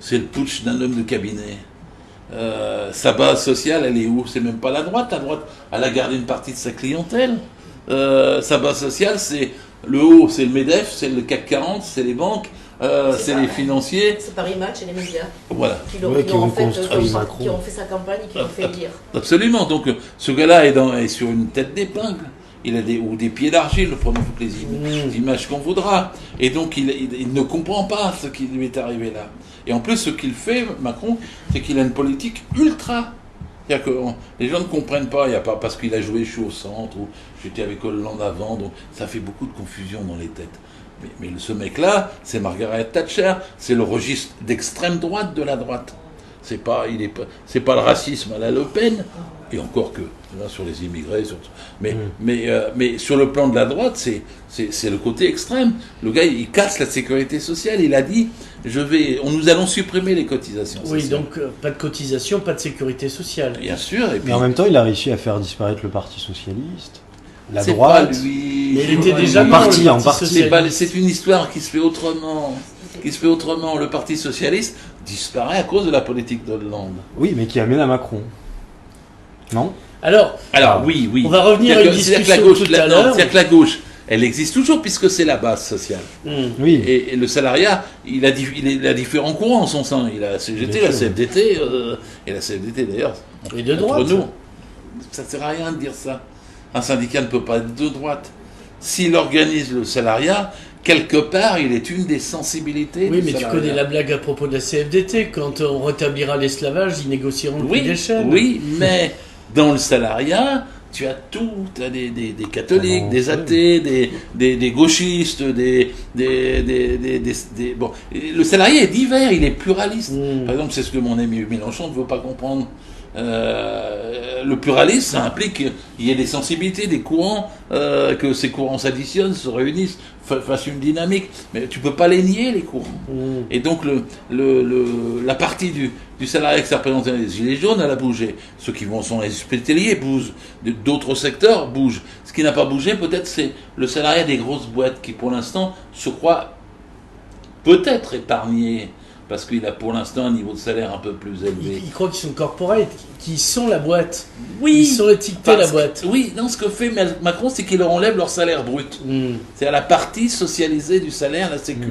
C'est le putsch d'un homme de cabinet. Sa base sociale, elle est où? C'est même pas la droite. La droite, elle a gardé une partie de sa clientèle. Sa base sociale, c'est le haut, c'est le MEDEF, c'est le CAC 40, c'est les banques, c'est les financiers. C'est Paris Match et les médias. Voilà. Qui ont fait sa campagne et qui l'ont fait lire. Absolument. Donc ce gars-là est sur une tête d'épingle. Il a des pieds d'argile, prenons toutes les images qu'on voudra. Et donc il ne comprend pas ce qui lui est arrivé là. Et en plus, ce qu'il fait, Macron, c'est qu'il a une politique ultra. C'est-à-dire que les gens ne comprennent pas, il y a pas parce qu'il a joué, je suis au centre, ou j'étais avec Hollande avant, donc ça fait beaucoup de confusion dans les têtes. Mais ce mec-là, c'est Margaret Thatcher, c'est le registre d'extrême droite de la droite. c'est pas le racisme à la Le Pen, et encore que là, sur les immigrés, mais sur le plan de la droite, c'est le côté extrême. Le gars, il casse la sécurité sociale. Il a dit, nous allons supprimer les cotisations sociales. Oui, donc pas de cotisation, pas de sécurité sociale. Bien sûr. Et puis, mais en même temps, il a réussi à faire disparaître le Parti socialiste, la c'est droite. Pas lui. Mais il était déjà en partie. C'est une histoire qui se fait autrement. Le Parti socialiste disparaît à cause de la politique d'Hollande. Oui, mais qui amène à Macron. Non ? Alors oui. On va revenir à une discussion tout à l'heure. C'est-à-dire que la gauche, elle existe toujours puisque c'est la base sociale. Oui. Et le salariat, il a différents courants en son sein. Il a la CGT, la CFDT, et la CFDT d'ailleurs. Et de droite. Nous, ça ne sert à rien de dire ça. Un syndicat ne peut pas être de droite. S'il organise le salariat, quelque part, il est une des sensibilités. Oui, du mais salariat. tu connais la blague à propos de la CFDT. Quand on rétablira l'esclavage, ils négocieront le prix des chaînes. Oui, mais dans le salariat, tu as tout. Tu as des catholiques, des athées, des gauchistes, bon. Le salarié est divers, il est pluraliste. Par exemple, c'est ce que mon ami Mélenchon ne veut pas comprendre. Le pluralisme, ça implique qu'il y ait des sensibilités, des courants, que ces courants s'additionnent, se réunissent, fassent une dynamique. Mais tu peux pas les nier, les courants. Et donc la partie du salarié qui s'est représenté dans les Gilets jaunes, elle a bougé. Ceux qui sont les hospitaliers bougent, d'autres secteurs bougent. Ce qui n'a pas bougé, peut-être, c'est le salariat des grosses boîtes qui, pour l'instant, se croient peut-être épargnés. Parce qu'il a pour l'instant un niveau de salaire un peu plus élevé. Ils croient qu'ils sont corporate, qu'ils sont la boîte. Oui, ils sont étiquetés la boîte. Oui, non, ce que fait Macron, c'est qu'il leur enlève leur salaire brut. C'est-à-dire la partie socialisée du salaire, la sécu.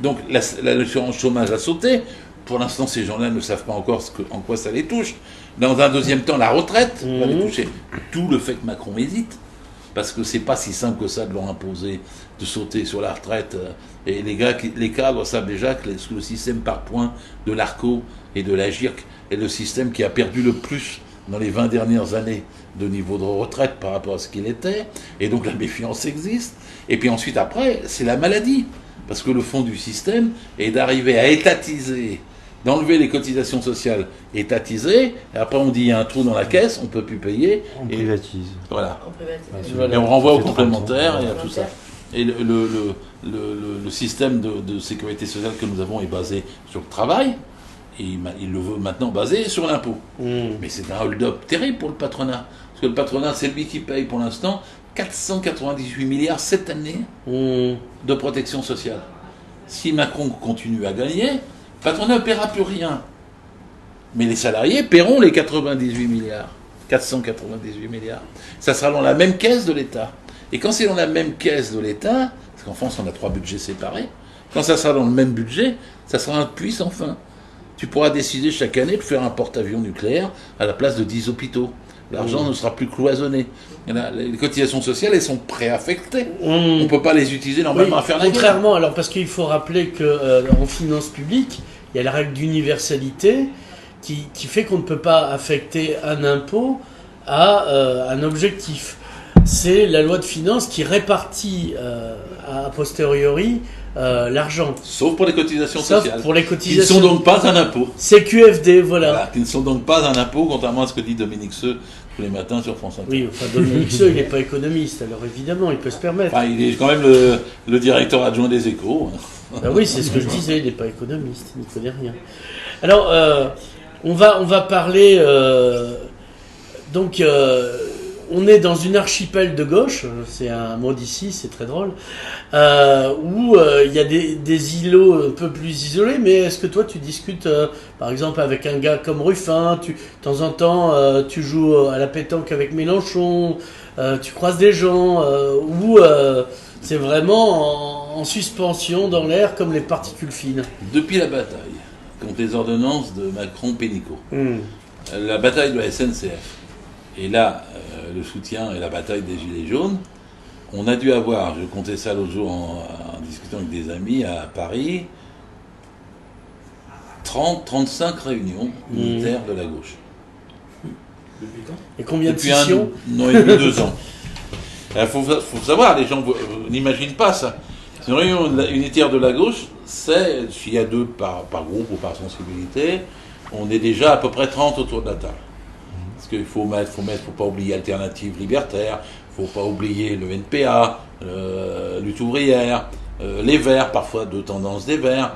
Donc l'assurance chômage a sauté. Pour l'instant, ces gens-là ne savent pas encore en quoi ça les touche. Dans un deuxième temps, la retraite va les toucher. Tout le fait que Macron hésite. Parce que c'est pas si simple que ça de leur imposer de sauter sur la retraite. Et les cadres savent déjà que le système par points de l'ARCO et de la GIRC est le système qui a perdu le plus dans les 20 dernières années de niveau de retraite par rapport à ce qu'il était. Et donc la méfiance existe. Et puis ensuite, après, c'est la maladie. Parce que le fond du système est d'arriver à étatiser, d'enlever les cotisations sociales étatisées, et après on dit il y a un trou dans la caisse, on ne peut plus payer. On privatise. Voilà. Voilà. Et on renvoie au C'est complémentaire et à complémentaire. tout ça. Et le système de sécurité sociale que nous avons est basé sur le travail, et il le veut maintenant basé sur l'impôt. Mais c'est un hold-up terrible pour le patronat. Parce que le patronat, c'est lui qui paye pour l'instant 498 milliards cette année de protection sociale. Si Macron continue à gagner, le patronat ne paiera plus rien. Mais les salariés paieront les 98 milliards. 498 milliards. Ça sera dans la même caisse de l'État. Et quand c'est dans la même caisse de l'État, parce qu'en France on a 3 budgets séparés, quand ça sera dans le même budget, ça sera un puits sans fin. Tu pourras décider chaque année de faire un porte-avions nucléaire à la place de 10 hôpitaux. L'argent ne sera plus cloisonné. Les cotisations sociales, elles sont préaffectées. On ne peut pas les utiliser normalement à faire la guerre. Contrairement, alors parce qu'il faut rappeler qu'en finances publiques, il y a la règle d'universalité qui fait qu'on ne peut pas affecter un impôt à un objectif. C'est la loi de finances qui répartit a posteriori l'argent. Sauf pour les cotisations sociales. Pour les Qui ne cotisations. sont donc pas un impôt. C'est QFD, voilà. Voilà, qui ne sont donc pas un impôt, contrairement à ce que dit Dominique Seux tous les matins sur France Inter. Oui, enfin Dominique Seux, il n'est pas économiste, alors évidemment, il peut se permettre. Enfin, il est quand même le directeur adjoint des Échos. Ben oui, c'est ce que je disais, il n'est pas économiste, il ne connaît rien. Alors, on va parler... on est dans une archipel de gauche, c'est un mot d'ici, c'est très drôle, où il y a des îlots un peu plus isolés, mais est-ce que toi tu discutes par exemple avec un gars comme Ruffin, de temps en temps tu joues à la pétanque avec Mélenchon, tu croises des gens, ou c'est vraiment en suspension dans l'air comme les particules fines? Depuis la bataille contre les ordonnances de Macron-Pénicaud, la bataille de la SNCF, et là, le soutien et la bataille des Gilets jaunes, on a dû avoir, je comptais ça l'autre jour en discutant avec des amis à Paris, 30-35 réunions militaires de la gauche. Depuis quand? Et combien Depuis de sessions? un an et demi, 2 ans. Il faut savoir, les gens n'imaginent pas ça. Une réunion unitaire de la gauche, c'est, s'il y a 2 par groupe ou par sensibilité, on est déjà à peu près 30 autour de la table. Parce qu'il faut pas oublier Alternative Libertaire, il ne faut pas oublier le NPA, Lutte ouvrière, les Verts, parfois de tendance des Verts,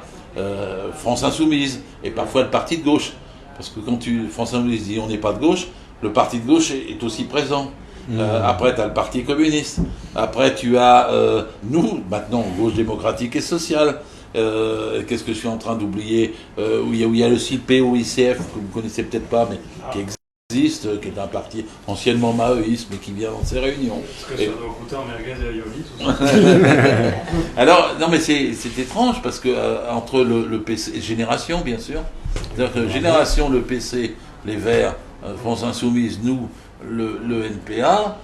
France Insoumise, et parfois le parti de gauche. Parce que quand France Insoumise dit on n'est pas de gauche, le parti de gauche est aussi présent. Après, tu as le Parti communiste. Après, tu as nous, maintenant, gauche démocratique et sociale. Qu'est-ce que je suis en train d'oublier où il y a le CIP ou ICF, que vous ne connaissez peut-être pas, mais qui existe, qui est un parti anciennement maoïste, mais qui vient dans ces réunions. Est-ce que ça doit coûter en merguez et aioli, tout ça? Alors, non, mais c'est étrange, parce que entre le PC, Génération, bien sûr, c'est-à-dire que Génération, le PC, les Verts, France Insoumise, nous, le NPA,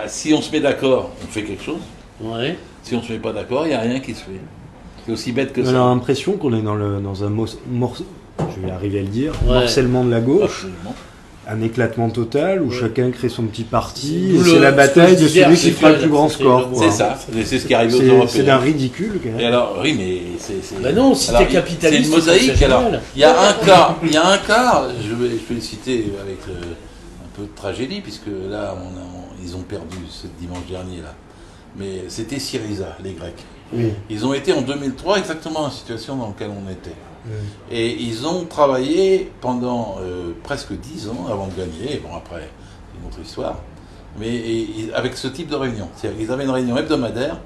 si on se met d'accord, on fait quelque chose. Ouais. Si on ne se met pas d'accord, il n'y a rien qui se fait. C'est aussi bête que ça. On a l'impression qu'on est dans un je vais arriver à le dire, morcellement de la gauche. Absolument. Un éclatement total où chacun crée son petit parti. C'est la bataille de celui qui fera le plus grand score. C'est ça, c'est ce qui arrive aux Européens. C'est d'un ridicule. Quand même. Et alors, oui, mais c'est. Ben non, si t'es capitaliste. C'est une mosaïque. Alors, il y a un cas, je vais le citer avec un peu de tragédie, puisque là, ils ont perdu ce dimanche dernier, là. Mais c'était Syriza, les Grecs. Oui. Ils ont été en 2003 exactement dans la situation dans laquelle on était. Oui. Et ils ont travaillé pendant presque 10 ans avant de gagner. Bon, après, c'est une autre histoire. Mais avec ce type de réunion. C'est-à-dire qu'ils avaient une réunion hebdomadaire.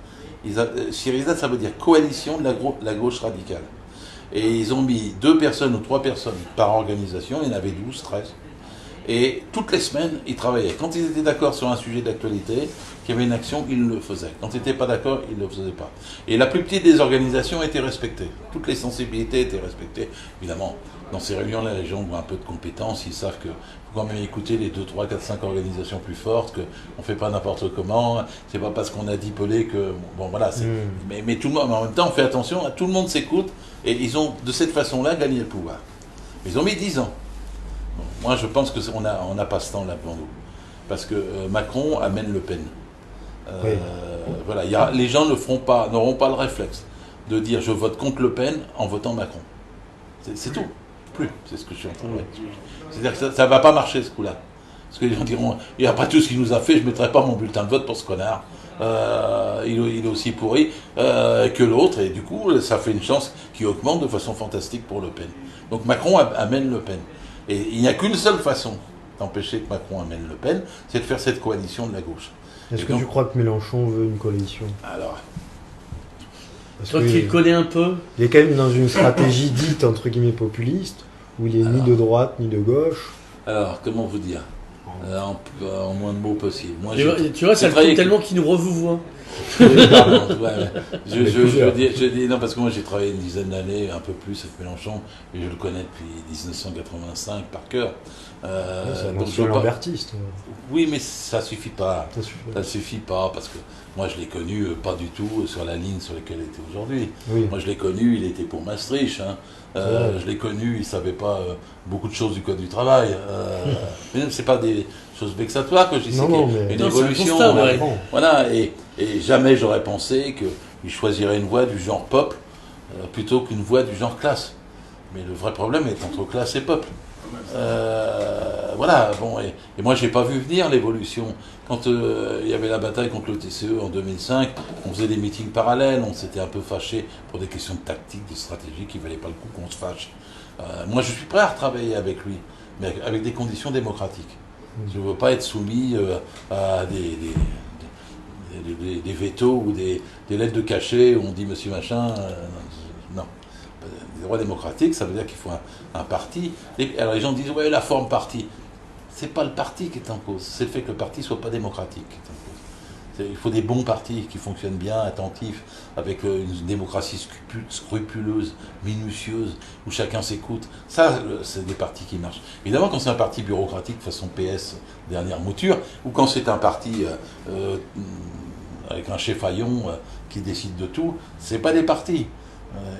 Syriza, ça veut dire coalition de la gauche radicale. Et ils ont mis 2 personnes ou 3 personnes par organisation. Il y en avait 12, 13. Et toutes les semaines, ils travaillaient. Quand ils étaient d'accord sur un sujet d'actualité, qu'il y avait une action, ils le faisaient. Quand ils n'étaient pas d'accord, ils ne le faisaient pas. Et la plus petite des organisations était respectée. Toutes les sensibilités étaient respectées. Évidemment, dans ces réunions-là, les gens ont un peu de compétences. Ils savent qu'il faut quand même écouter les 2, 3, 4, 5 organisations plus fortes, qu'on ne fait pas n'importe comment. C'est pas parce qu'on a dit Pelé que... Bon, voilà. Mais tout le monde, en même temps, on fait attention. Tout le monde s'écoute. Et ils ont, de cette façon-là, gagné le pouvoir. Ils ont mis 10 ans. Bon, moi, je pense qu'on n'a pas ce temps là devant nous. Parce que Macron amène Le Pen. Voilà, les gens n'auront pas le réflexe de dire je vote contre Le Pen en votant Macron. C'est tout. Plus. C'est ce que je suis en train de dire. C'est-à-dire que ça ne va pas marcher ce coup-là. Parce que les gens diront, et après tout ce qu'il nous a fait, je ne mettrai pas mon bulletin de vote pour ce connard. Il est aussi pourri que l'autre, et du coup, ça fait une chance qui augmente de façon fantastique pour Le Pen. Donc Macron amène Le Pen. Et il n'y a qu'une seule façon d'empêcher que Macron amène Le Pen, c'est de faire cette coalition de la gauche. Est-ce que tu crois que Mélenchon veut une coalition? Alors, toi qui le connais un peu. Il est quand même dans une stratégie dite entre guillemets populiste, où il est ni de droite ni de gauche. Alors, comment vous dire en moins de mots possible. Moi, tu vois, ça le compte tellement qu'il nous revouvoie. Je dis non, parce que moi j'ai travaillé une dizaine d'années, un peu plus avec Mélenchon, et je le connais depuis 1985 par cœur. C'est un ancien lambertiste. Oui, mais ça suffit pas. Ça suffit pas, parce que moi je l'ai connu pas du tout sur la ligne sur laquelle il était aujourd'hui. Oui. Moi je l'ai connu, il était pour Maastricht. Je l'ai connu, il ne savait pas beaucoup de choses du code du travail. Mais c'est pas des choses vexatoires que j'ai dit, une évolution. Voilà, et jamais j'aurais pensé qu'il choisirait une voie du genre peuple plutôt qu'une voie du genre classe. Mais le vrai problème est entre classe et peuple. Voilà, bon, et moi j'ai pas vu venir l'évolution. Quand il y avait la bataille contre le TCE en 2005, on faisait des meetings parallèles, on s'était un peu fâchés pour des questions de tactique, de stratégie qui valait pas le coup qu'on se fâche. Moi je suis prêt à retravailler avec lui, mais avec des conditions démocratiques. Je ne veux pas être soumis à des vétos ou des lettres de cachet où on dit monsieur machin. Non. Des droits démocratiques, ça veut dire qu'il faut un parti. Alors les gens disent ouais, la forme parti. C'est pas le parti qui est en cause, c'est le fait que le parti soit pas démocratique qui est en cause. Il faut des bons partis qui fonctionnent bien, attentifs, avec une démocratie scrupuleuse, minutieuse, où chacun s'écoute. Ça, c'est des partis qui marchent. Évidemment, quand c'est un parti bureaucratique façon PS, dernière mouture, ou quand c'est un parti avec un chef Fayon qui décide de tout, c'est pas des partis.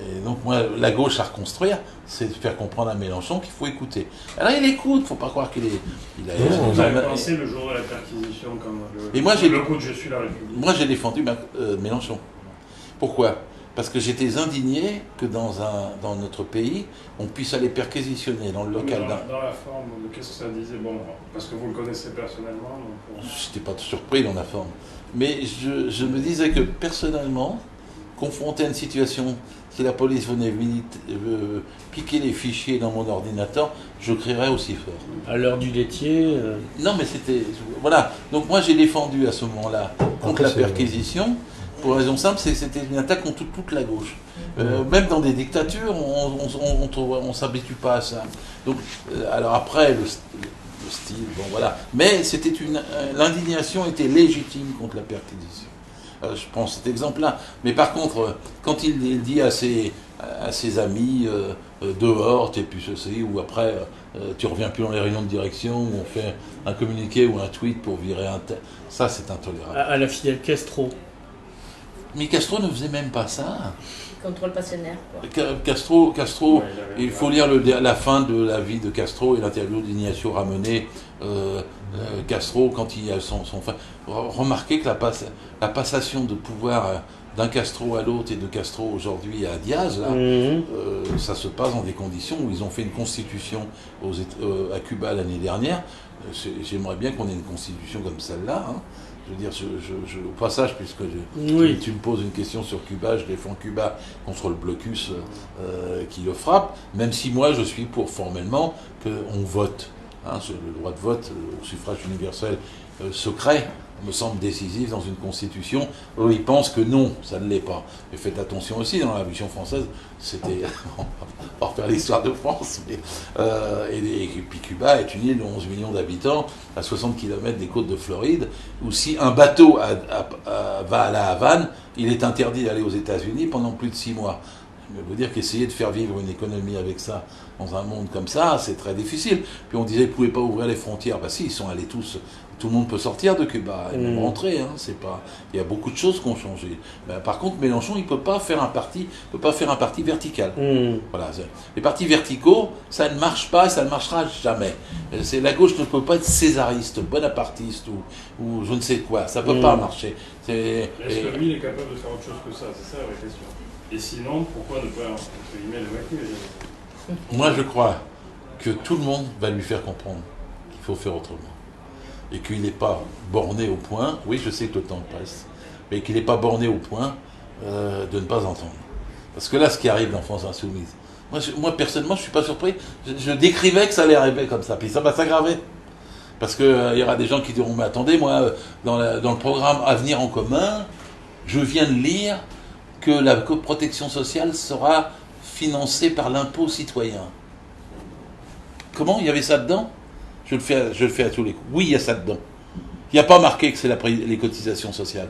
Et donc moi, la gauche à reconstruire, c'est de faire comprendre à Mélenchon qu'il faut écouter. Alors il écoute, faut pas croire qu'il est... Vous avez pensé le jour de la perquisition comme le coup de je suis la République. Moi j'ai défendu Mélenchon. Pourquoi ? Parce que j'étais indigné que dans notre pays, on puisse aller perquisitionner dans le local d'un... Dans la forme, qu'est-ce que ça disait? Bon, parce que vous le connaissez personnellement. Donc... J'étais pas surpris dans la forme. Mais je me disais que personnellement, confronté à une situation, si la police venait piquer les fichiers dans mon ordinateur, je crierais aussi fort. À l'heure du laitier Non, mais c'était... Voilà. Donc moi, j'ai défendu à ce moment-là contre la perquisition. Pour une raison simple, c'est que c'était une attaque contre toute la gauche. Même dans des dictatures, on ne s'habitue pas à ça. Donc, alors après, le style, bon voilà. Mais l'indignation était légitime contre la perquisition. Je prends cet exemple-là. Mais par contre, quand il dit à ses amis, dehors, t'es plus ceci, ou après, tu reviens plus dans les réunions de direction, où on fait un communiqué ou un tweet pour virer un tel, ça c'est intolérable. À la fidèle Castro. Mais Castro ne faisait même pas ça. Contrôle passionnaire, quoi. Castro, il faut lire la fin de la vie de Castro et l'interview d'Ignacio Ramonet. Castro, quand il a son remarquez que la passation de pouvoir d'un Castro à l'autre et de Castro aujourd'hui à Diaz, là, ça se passe dans des conditions où ils ont fait une constitution à Cuba l'année dernière. J'aimerais bien qu'on ait une constitution comme celle-là. Hein. Je veux dire, au passage, puisque tu me poses une question sur Cuba, je défends Cuba contre le blocus qui le frappe, même si moi je suis pour formellement qu'on vote. Hein, le droit de vote au suffrage universel secret me semble décisif dans une constitution. Eux, ils pensent que non, ça ne l'est pas. Mais faites attention aussi, dans la Révolution française, c'était... on va pas refaire l'histoire de France, mais... et puis Cuba est une île de 11 millions d'habitants, à 60 km des côtes de Floride, où si un bateau va à la Havane, il est interdit d'aller aux États-Unis pendant plus de 6 mois. Je veux dire qu'essayer de faire vivre une économie avec ça, dans un monde comme ça, c'est très difficile. Puis on disait, vous ne pouvez pas ouvrir les frontières. Ben si, ils sont allés tous. Tout le monde peut sortir de Cuba et même rentrer. Hein, c'est pas... Il y a beaucoup de choses qui ont changé. Ben, par contre, Mélenchon, il ne peut pas faire un parti vertical. Voilà, les partis verticaux, ça ne marche pas et ça ne marchera jamais. La gauche ne peut pas être césariste, bonapartiste ou je ne sais quoi. Ça ne peut pas marcher. Est-ce que lui, il est capable de faire autre chose que ça? C'est ça la vraie question. Et sinon, pourquoi ne pas, entre guillemets, le vainqueur? Moi, je crois que tout le monde va lui faire comprendre qu'il faut faire autrement. Et qu'il n'est pas borné au point, oui, je sais que le temps passe, mais qu'il n'est pas borné au point de ne pas entendre. Parce que là, ce qui arrive dans France Insoumise, moi personnellement, je ne suis pas surpris. Je décrivais que ça allait arriver comme ça, puis ça va s'aggraver. Parce qu'il y aura des gens qui diront, mais attendez, moi, dans le programme Avenir en commun, je viens de lire que la protection sociale sera financée par l'impôt citoyen. Comment? Il y avait ça dedans? Je le fais à tous les coups. Oui, il y a ça dedans. Il n'y a pas marqué que c'est les cotisations sociales.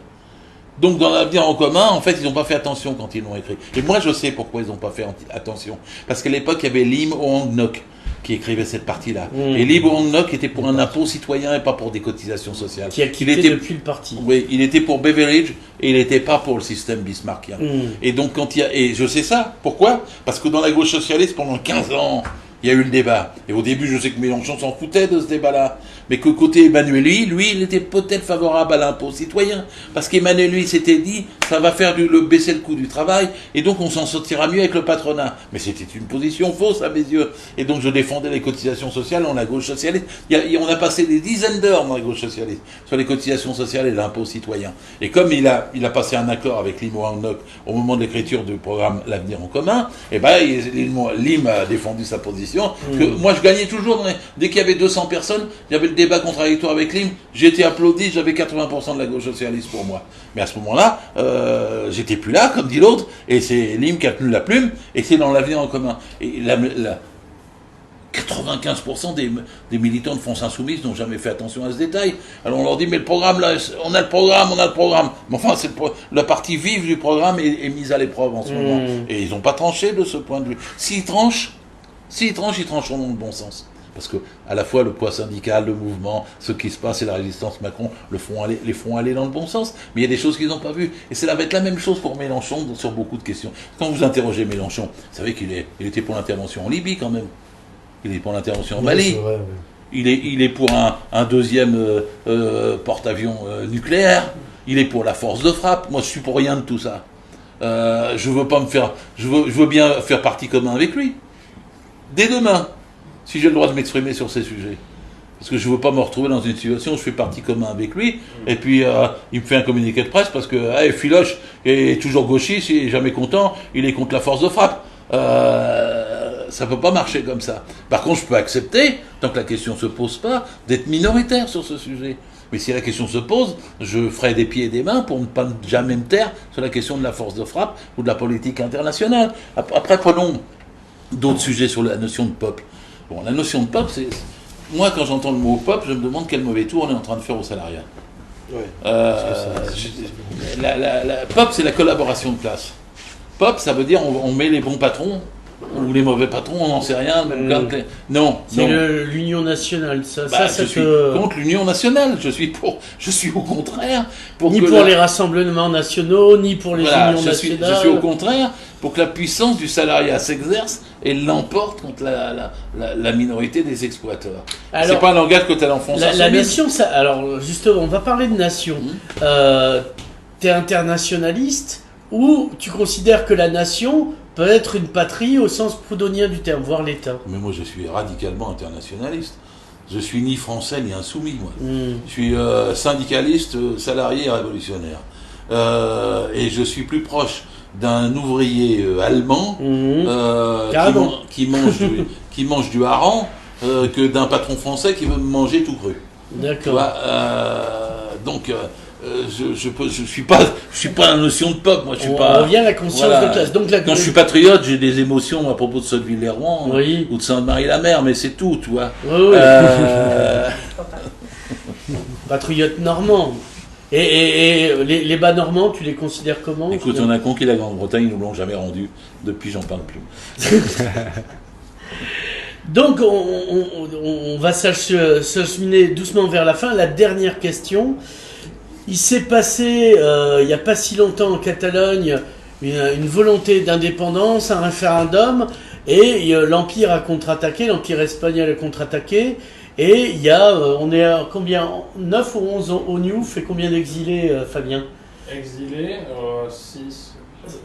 Donc dans l'avenir en commun, en fait, ils n'ont pas fait attention quand ils l'ont écrit. Et moi, je sais pourquoi ils n'ont pas fait attention. Parce qu'à l'époque, il y avait Lim Hoang Ngoc qui écrivait cette partie-là. Et Lim Hoang Ngoc était pour un impôt citoyen et pas pour des cotisations sociales. Qui a quitté depuis le parti. Oui, il était pour Beveridge et il n'était pas pour le système bismarckien. Et donc quand il y a... Et je sais ça. Pourquoi? Parce que dans la gauche socialiste, pendant 15 ans, il y a eu le débat. Et au début, je sais que Mélenchon s'en foutait de ce débat-là. Mais que côté Emmanuel, lui, il était peut-être favorable à l'impôt citoyen. Parce qu'Emmanuel, lui, s'était dit, ça va faire baisser le coût du travail, et donc on s'en sortira mieux avec le patronat. Mais c'était une position fausse à mes yeux. Et donc je défendais les cotisations sociales dans la gauche socialiste. On a passé des dizaines d'heures dans la gauche socialiste sur les cotisations sociales et l'impôt citoyen. Et comme il a passé un accord avec Lim Hoang Ngoc au moment de l'écriture du programme L'Avenir en commun, et ben Lim a défendu sa position. Que moi je gagnais toujours, dès qu'il y avait 200 personnes, il y avait le débat contradictoire avec Lim, j'ai été applaudi, j'avais 80% de la gauche socialiste pour moi. Mais à ce moment-là, j'étais plus là, comme dit l'autre, et c'est Lim qui a tenu la plume, et c'est dans L'Avenir en commun. Et 95% des militants de France Insoumise n'ont jamais fait attention à ce détail. Alors on leur dit, mais le programme, là, on a le programme. Mais enfin, la partie vive du programme est mise à l'épreuve en ce moment. Et ils n'ont pas tranché de ce point de vue. S'ils tranchent, ils trancheront dans le bon sens. Parce que, à la fois, le poids syndical, le mouvement, ce qui se passe et la résistance Macron les font aller dans le bon sens. Mais il y a des choses qu'ils n'ont pas vues. Et ça va être la même chose pour Mélenchon sur beaucoup de questions. Quand vous interrogez Mélenchon, vous savez qu'il était pour l'intervention en Libye quand même. Il est pour l'intervention en Mali. C'est vrai, oui. Il est pour un deuxième porte-avions nucléaire. Il est pour la force de frappe. Moi, je suis pour rien de tout ça. Je veux bien faire partie commun avec lui. Dès demain, si j'ai le droit de m'exprimer sur ces sujets. Parce que je ne veux pas me retrouver dans une situation où je fais partie commun avec lui, et puis il me fait un communiqué de presse parce que Filoche est toujours gauchiste, il est jamais content, il est contre la force de frappe. Ça ne peut pas marcher comme ça. Par contre, je peux accepter, tant que la question ne se pose pas, d'être minoritaire sur ce sujet. Mais si la question se pose, je ferai des pieds et des mains pour ne pas jamais me taire sur la question de la force de frappe ou de la politique internationale. Après, prenons d'autres sujets sur la notion de peuple. Bon, la notion de peuple, c'est... Moi, quand j'entends le mot peuple, je me demande quel mauvais tour on est en train de faire aux salariats. Ouais. Peuple, c'est la collaboration de classe. Peuple, ça veut dire on met les bons patrons ou les mauvais patrons, on n'en sait rien. Non. C'est l'union nationale, ça. Je suis contre l'union nationale. Je suis au contraire pour ni pour les rassemblements nationaux, ni pour les unions nationales. Je suis au contraire pour que la puissance du salariat s'exerce et l'emporte contre la minorité des exploiteurs. C'est pas un langage que tu as l'enfance. La nation, ça. Alors justement, on va parler de nation. T'es internationaliste ou tu considères que la nation peut être une patrie au sens proudhonien du terme, voire l'État? Mais moi, je suis radicalement internationaliste. Je suis ni français ni insoumis, moi. Je suis syndicaliste, salarié et révolutionnaire. Et je suis plus proche d'un ouvrier allemand qui mange du hareng que d'un patron français qui veut me manger tout cru. D'accord. Donc... je suis pas la notion de peuple, moi je suis pas. On revient à la conscience de classe. Donc quand je suis patriote, j'ai des émotions à propos de Sotteville-les-Rouen ou de Sainte-Marie-la-Mer, mais c'est tout, tu vois. Oui. Patriote normand. Et les bas normands, tu les considères comment? Écoute, on a conquis la Grande-Bretagne, ils nous l'ont jamais rendu. Depuis, j'en parle plus. Donc, on va s'acheminer doucement vers la fin. La dernière question. Il s'est passé, il n'y a pas si longtemps en Catalogne, une volonté d'indépendance, un référendum, et l'Empire a contre-attaqué, l'Empire espagnol a contre-attaqué, et il y a, on est à combien, 9 ou 11 au Newf, et combien d'exilés, Fabien? Exilés, 6,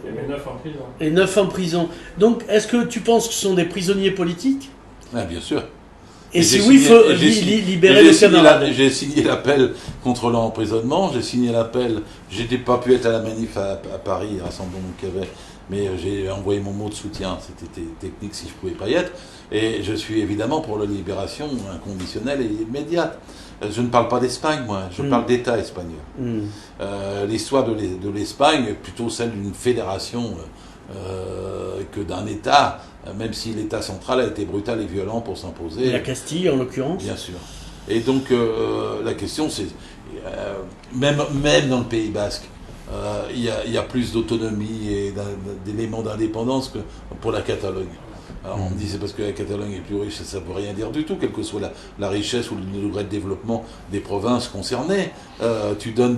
et 9 en prison. Et 9 en prison. Donc, est-ce que tu penses que ce sont des prisonniers politiques? Ah, bien sûr. Et si oui, il faut libérer le camarade. J'ai signé l'appel contre l'emprisonnement, j'ai signé l'appel, j'étais pas pu être à la manif à Paris, rassemblement qu'il y avait, mais j'ai envoyé mon mot de soutien, c'était technique si je pouvais pas y être, et je suis évidemment pour la libération inconditionnelle et immédiate. Je ne parle pas d'Espagne, moi, je parle d'État espagnol. L'histoire de l'Espagne est plutôt celle d'une fédération que d'un État, même si l'État central a été brutal et violent pour s'imposer. Et la Castille, en l'occurrence. Bien sûr. Et donc, la question, c'est, même dans le Pays Basque, il y a plus d'autonomie et d'éléments d'indépendance que pour la Catalogne. Alors, on me dit c'est parce que la Catalogne est plus riche, ça ne veut rien dire du tout, quelle que soit la richesse ou le degré de développement des provinces concernées. Tu donnes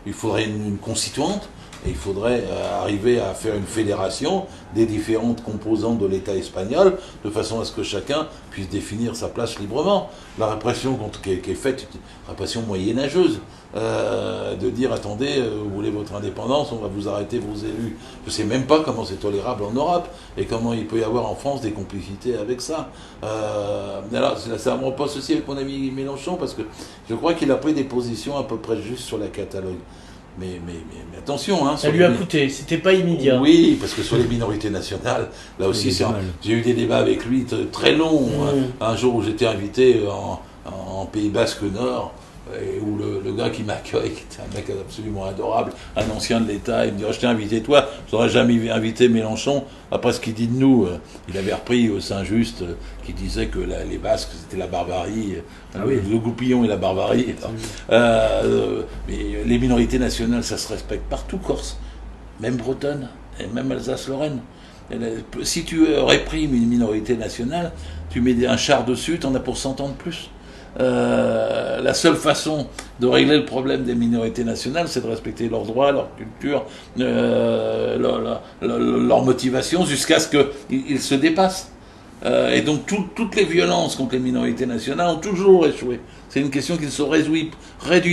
il faudrait une constituante. Et il faudrait arriver à faire une fédération des différentes composantes de l'État espagnol, de façon à ce que chacun puisse définir sa place librement. La répression qui est faite, une répression moyenâgeuse, de dire, attendez, vous voulez votre indépendance, on va vous arrêter vos élus. Je ne sais même pas comment c'est tolérable en Europe, et comment il peut y avoir en France des complicités avec ça. Alors, ça me repose aussi avec mon ami Mélenchon, parce que je crois qu'il a pris des positions à peu près justes sur la Catalogne. Mais attention, hein. Ça lui a coûté, c'était pas immédiat. Oui, parce que sur les minorités nationales, là aussi, j'ai eu des débats avec lui très longs. Un jour où j'étais invité en Pays Basque Nord, et où le gars qui m'accueille, qui était un mec absolument adorable, un ancien de l'État, il me dit, je t'ai invité toi, je n'aurais jamais invité Mélenchon. Après ce qu'il dit de nous, il avait repris Saint-Just, qui disait que les Basques, c'était la barbarie, le goupillon et la barbarie. Mais les minorités nationales, ça se respecte partout, Corse, même Bretonne, et même Alsace-Lorraine. Si tu réprimes une minorité nationale, tu mets un char dessus, tu en as pour 100 ans de plus. La seule façon de régler le problème des minorités nationales, c'est de respecter leurs droits, leur culture, leur motivation, jusqu'à ce qu'ils se dépassent. Et donc toutes les violences contre les minorités nationales ont toujours échoué. C'est une question qui ne se réduit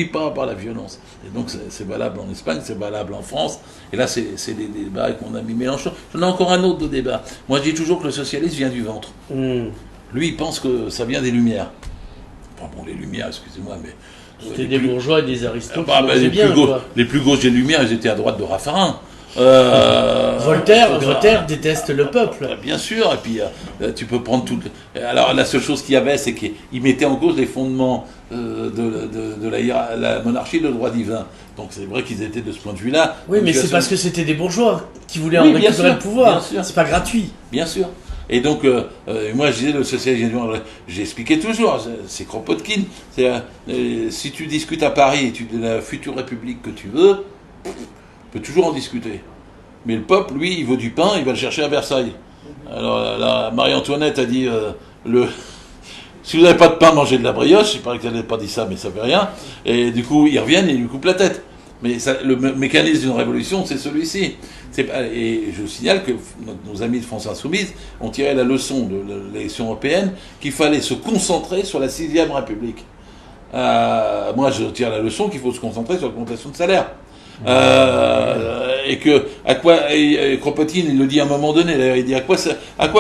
pas par la violence. Et donc c'est valable en Espagne, c'est valable en France. Et là, c'est des débats avec mon ami Mélenchon. J'en ai encore un autre de débat. Moi, je dis toujours que le socialisme vient du ventre. Lui, il pense que ça vient des Lumières. Enfin bon, les Lumières, excusez-moi, mais... C'était des bourgeois et des aristocrates. Les plus gauches des Lumières, ils étaient à droite de Raffarin. Voltaire déteste le peuple. Bien sûr, et puis tu peux prendre tout. Alors la seule chose qu'il y avait, c'est qu'il mettait en cause les fondements de la monarchie, le droit divin. Donc c'est vrai qu'ils étaient de ce point de vue-là. Oui, mais c'est parce que c'était des bourgeois qui voulaient en récupérer le pouvoir. C'est pas gratuit. Bien sûr. Et donc, moi, je disais, le socialisme, j'expliquais toujours, c'est Kropotkin, si tu discutes à Paris de la future république que tu veux, tu peux toujours en discuter. Mais le peuple, lui, il veut du pain, il va le chercher à Versailles. Alors, là, Marie-Antoinette a dit, si vous n'avez pas de pain, mangez de la brioche. Il paraît qu'elle n'avait pas dit ça, mais ça fait rien. Et du coup, ils reviennent et ils lui coupent la tête. Mais le mécanisme d'une révolution, c'est celui-ci. Et je vous signale que nos amis de France Insoumise ont tiré la leçon de l'élection européenne qu'il fallait se concentrer sur la 6e République. Moi, je tire la leçon qu'il faut se concentrer sur l'augmentation de salaire. Et que Kropotkin, il le dit à un moment donné, d'ailleurs, il dit à quoi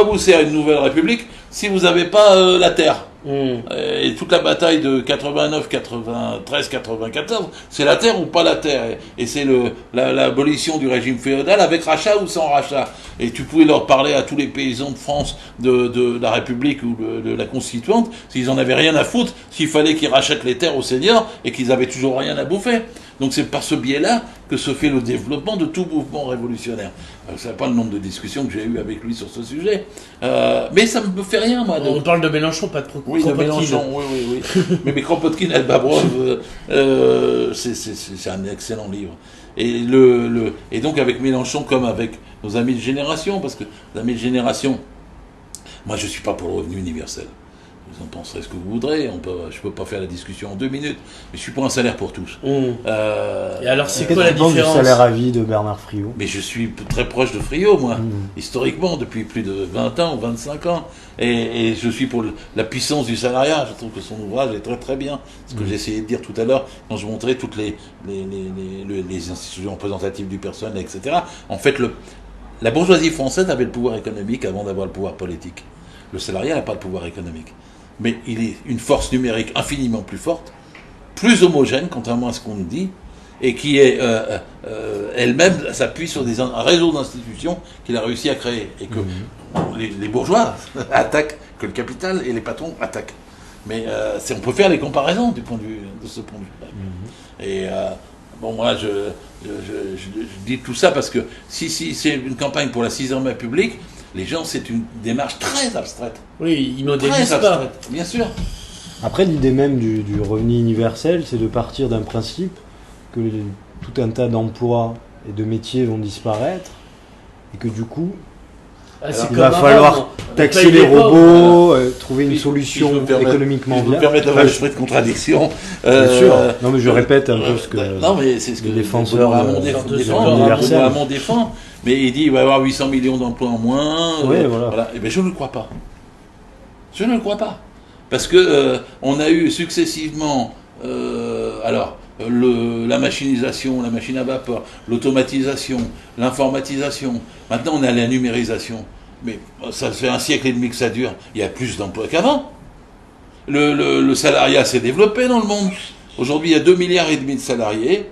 vous sert une nouvelle République si vous n'avez pas la terre. Et toute la bataille de 89, 93, 94, c'est la terre ou pas la terre. Et c'est l'abolition du régime féodal avec rachat ou sans rachat. Et tu pouvais leur parler à tous les paysans de France de la République ou de la Constituante, s'ils en avaient rien à foutre, s'il fallait qu'ils rachètent les terres aux seigneurs et qu'ils avaient toujours rien à bouffer. Donc c'est par ce biais-là que se fait le développement de tout mouvement révolutionnaire. Je ne sais pas le nombre de discussions que j'ai eues avec lui sur ce sujet, mais ça ne me fait rien, moi. On parle de Mélenchon, pas de Kropotkin. Oui, de Mélenchon, oui. mais Kropotkin, Elbabrov, c'est un excellent livre. Et donc avec Mélenchon, comme avec nos amis de génération, parce que nos amis de génération, moi je ne suis pas pour le revenu universel. Vous en penserez ce que vous voudrez, je peux pas faire la discussion en 2 minutes, mais je suis pour un salaire pour tous. Et alors c'est quoi la différence du salaire à vie de Bernard Friot? Mais je suis très proche de Friot, moi, historiquement, depuis plus de 20 ans ou 25 ans, et je suis pour la puissance du salariat. Je trouve que son ouvrage est très très bien. Ce que j'ai essayé de dire tout à l'heure, quand je montrais toutes les institutions représentatives du personnel, etc. En fait, la bourgeoisie française avait le pouvoir économique avant d'avoir le pouvoir politique. Le salariat n'a pas de pouvoir économique. Mais il est une force numérique infiniment plus forte, plus homogène, contrairement à ce qu'on nous dit, et qui est elle-même s'appuie sur un réseau d'institutions qu'il a réussi à créer, et que les bourgeois attaquent, que le capital et les patrons attaquent. Mais on peut faire les comparaisons de ce point de vue-là. Et bon, moi, je dis tout ça parce que si c'est une campagne pour la 6e République, les gens, c'est une démarche très abstraite. Oui, ils modélisent pas. Bien sûr. Après, l'idée même du revenu universel, c'est de partir d'un principe que tout un tas d'emplois et de métiers vont disparaître et que du coup, il va falloir taxer les robots, trouver une solution économiquement viable. Je me permets d'avoir l'esprit de contradiction. Bien sûr. Non, mais je répète un peu ce que c'est ce que les défenseurs Hamon défend. Mais il dit qu'il va y avoir 800 millions d'emplois en moins. Voilà. Et bien, je ne le crois pas. Je ne le crois pas. Parce que on a eu successivement la machinisation, la machine à vapeur, l'automatisation, l'informatisation. Maintenant, on a la numérisation. Mais ça fait 1 siècle et demi que ça dure. Il y a plus d'emplois qu'avant. Le salariat s'est développé dans le monde. Aujourd'hui, il y a 2,5 milliards de salariés,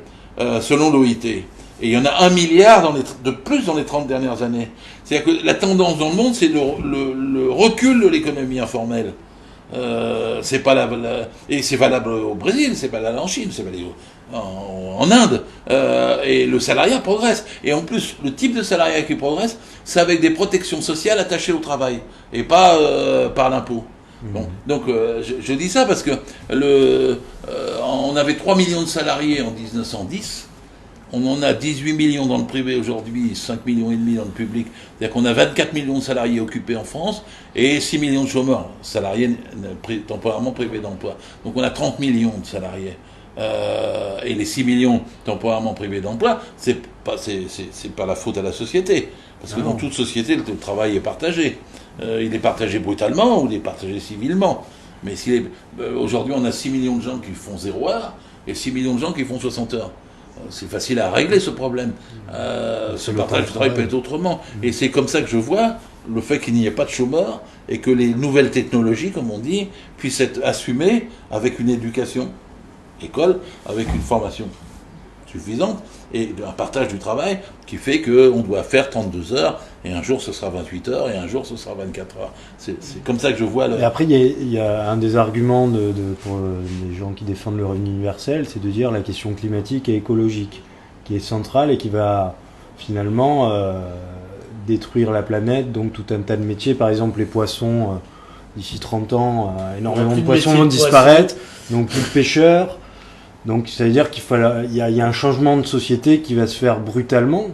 selon l'OIT. Et il y en a 1 milliard de plus dans les 30 dernières années. C'est-à-dire que la tendance dans le monde, c'est le recul de l'économie informelle. C'est pas et c'est valable au Brésil, c'est valable en Chine, c'est valable en Inde. Et le salariat progresse. Et en plus, le type de salariat qui progresse, c'est avec des protections sociales attachées au travail, et pas par l'impôt. Bon, donc je dis ça parce que on avait 3 millions de salariés en 1910. On en a 18 millions dans le privé aujourd'hui, 5 millions et demi dans le public. C'est-à-dire qu'on a 24 millions de salariés occupés en France et 6 millions de chômeurs, salariés temporairement privés d'emploi. Donc on a 30 millions de salariés. Et les 6 millions temporairement privés d'emploi, c'est pas la faute à la société. Parce que dans toute société, le travail est partagé. il est partagé brutalement ou il est partagé civilement. Mais aujourd'hui, on a 6 millions de gens qui font 0 heure et 6 millions de gens qui font 60 heures. C'est facile à régler ce problème. Ce partage du travail peut être autrement. Et c'est comme ça que je vois le fait qu'il n'y ait pas de chômeurs et que les nouvelles technologies, comme on dit, puissent être assumées avec une éducation, école, avec une formation suffisante et un partage du travail qui fait qu'on doit faire 32 heures et un jour ce sera 28 heures et un jour ce sera 24 heures. C'est comme ça que je vois Et après, il y a un des arguments pour les gens qui défendent le revenu universel, c'est de dire la question climatique et écologique, qui est centrale et qui va finalement détruire la planète, donc tout un tas de métiers, par exemple les poissons, d'ici 30 ans, énormément de poissons vont disparaître, donc plus de pêcheurs. Donc ça veut dire qu'il y a un changement de société qui va se faire brutalement.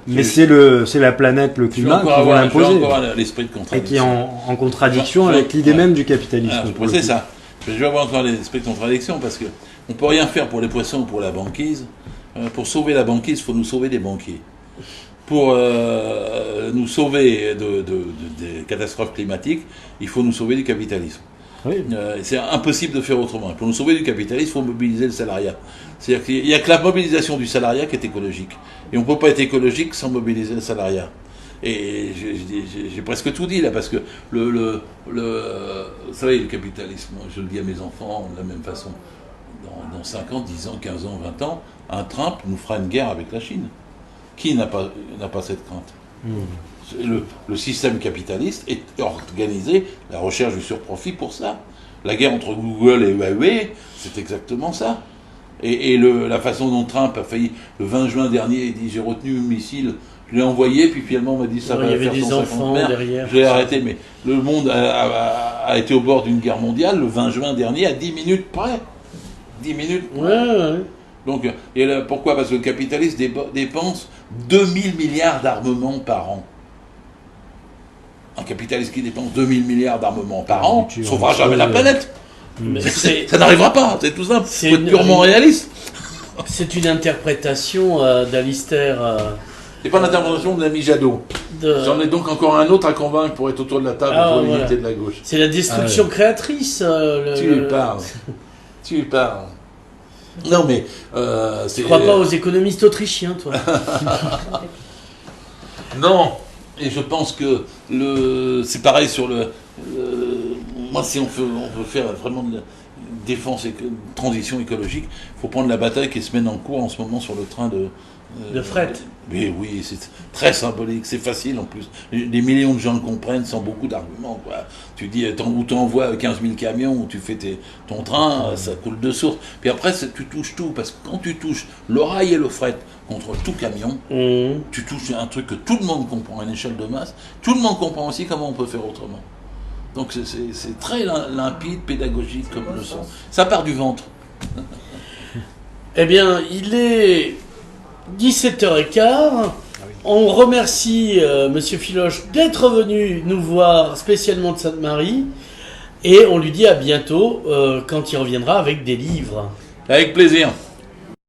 Mais c'est la planète, le climat qui va l'imposer. L'esprit de contradiction. Et qui est en contradiction avec l'idée même du capitalisme. C'est ça. Je vais avoir encore l'esprit de contradiction parce qu'on ne peut rien faire pour les poissons ou pour la banquise. Pour sauver la banquise, il faut nous sauver des banquiers. Pour nous sauver des catastrophes climatiques, il faut nous sauver du capitalisme. Oui. C'est impossible de faire autrement. Pour nous sauver du capitalisme, il faut mobiliser le salariat. C'est-à-dire qu'il n'y a que la mobilisation du salariat qui est écologique. Et on ne peut pas être écologique sans mobiliser le salariat. Et j'ai presque tout dit là, parce que vous savez, le capitalisme, je le dis à mes enfants de la même façon, dans 5 ans, 10 ans, 15 ans, 20 ans, un Trump nous fera une guerre avec la Chine. Qui n'a pas cette crainte ? Le système capitaliste est organisé, la recherche du surprofit pour ça. La guerre entre Google et Huawei, c'est exactement ça. Et la façon dont Trump a failli, le 20 juin dernier, il dit j'ai retenu un missile, je l'ai envoyé, puis finalement on m'a dit ça va faire 150 mètres, je l'ai arrêté. Mais le monde a été au bord d'une guerre mondiale le 20 juin dernier à 10 minutes près. 10 minutes près. Ouais. Donc, et là, pourquoi ? Parce que le capitaliste dépense 2000 milliards d'armements par an. Un capitaliste qui dépense 2000 milliards d'armements par an ne sauvera jamais la planète. Ça n'arrivera pas, c'est tout simple. Il faut être purement réaliste. C'est une interprétation d'Alistair. C'est pas l'interprétation de l'ami Jadot. J'en ai donc encore un autre à convaincre pour être autour de la table pour l'unité de la gauche. C'est la destruction créatrice. Tu parles. Non mais... tu crois pas aux économistes autrichiens, toi? Non. Et je pense que c'est pareil sur moi, si on veut faire vraiment de la défense et transition écologique, il faut prendre la bataille qui se mène en cours en ce moment sur le train de fret. Mais oui, c'est très symbolique, c'est facile en plus. Des millions de gens le comprennent sans beaucoup d'arguments, quoi. Tu dis, où tu envoies 15 000 camions, où tu fais ton train, ça coule de source. Puis après, tu touches tout, parce que quand tu touches le rail et le fret contre tout camion, tu touches un truc que tout le monde comprend à une échelle de masse. Tout le monde comprend aussi comment on peut faire autrement. Donc c'est très limpide, pédagogique comme leçon. Ça part du ventre. Eh bien, il est 17h15. On remercie Monsieur Filoche d'être venu nous voir spécialement de Sainte-Marie. Et on lui dit à bientôt quand il reviendra avec des livres. Avec plaisir.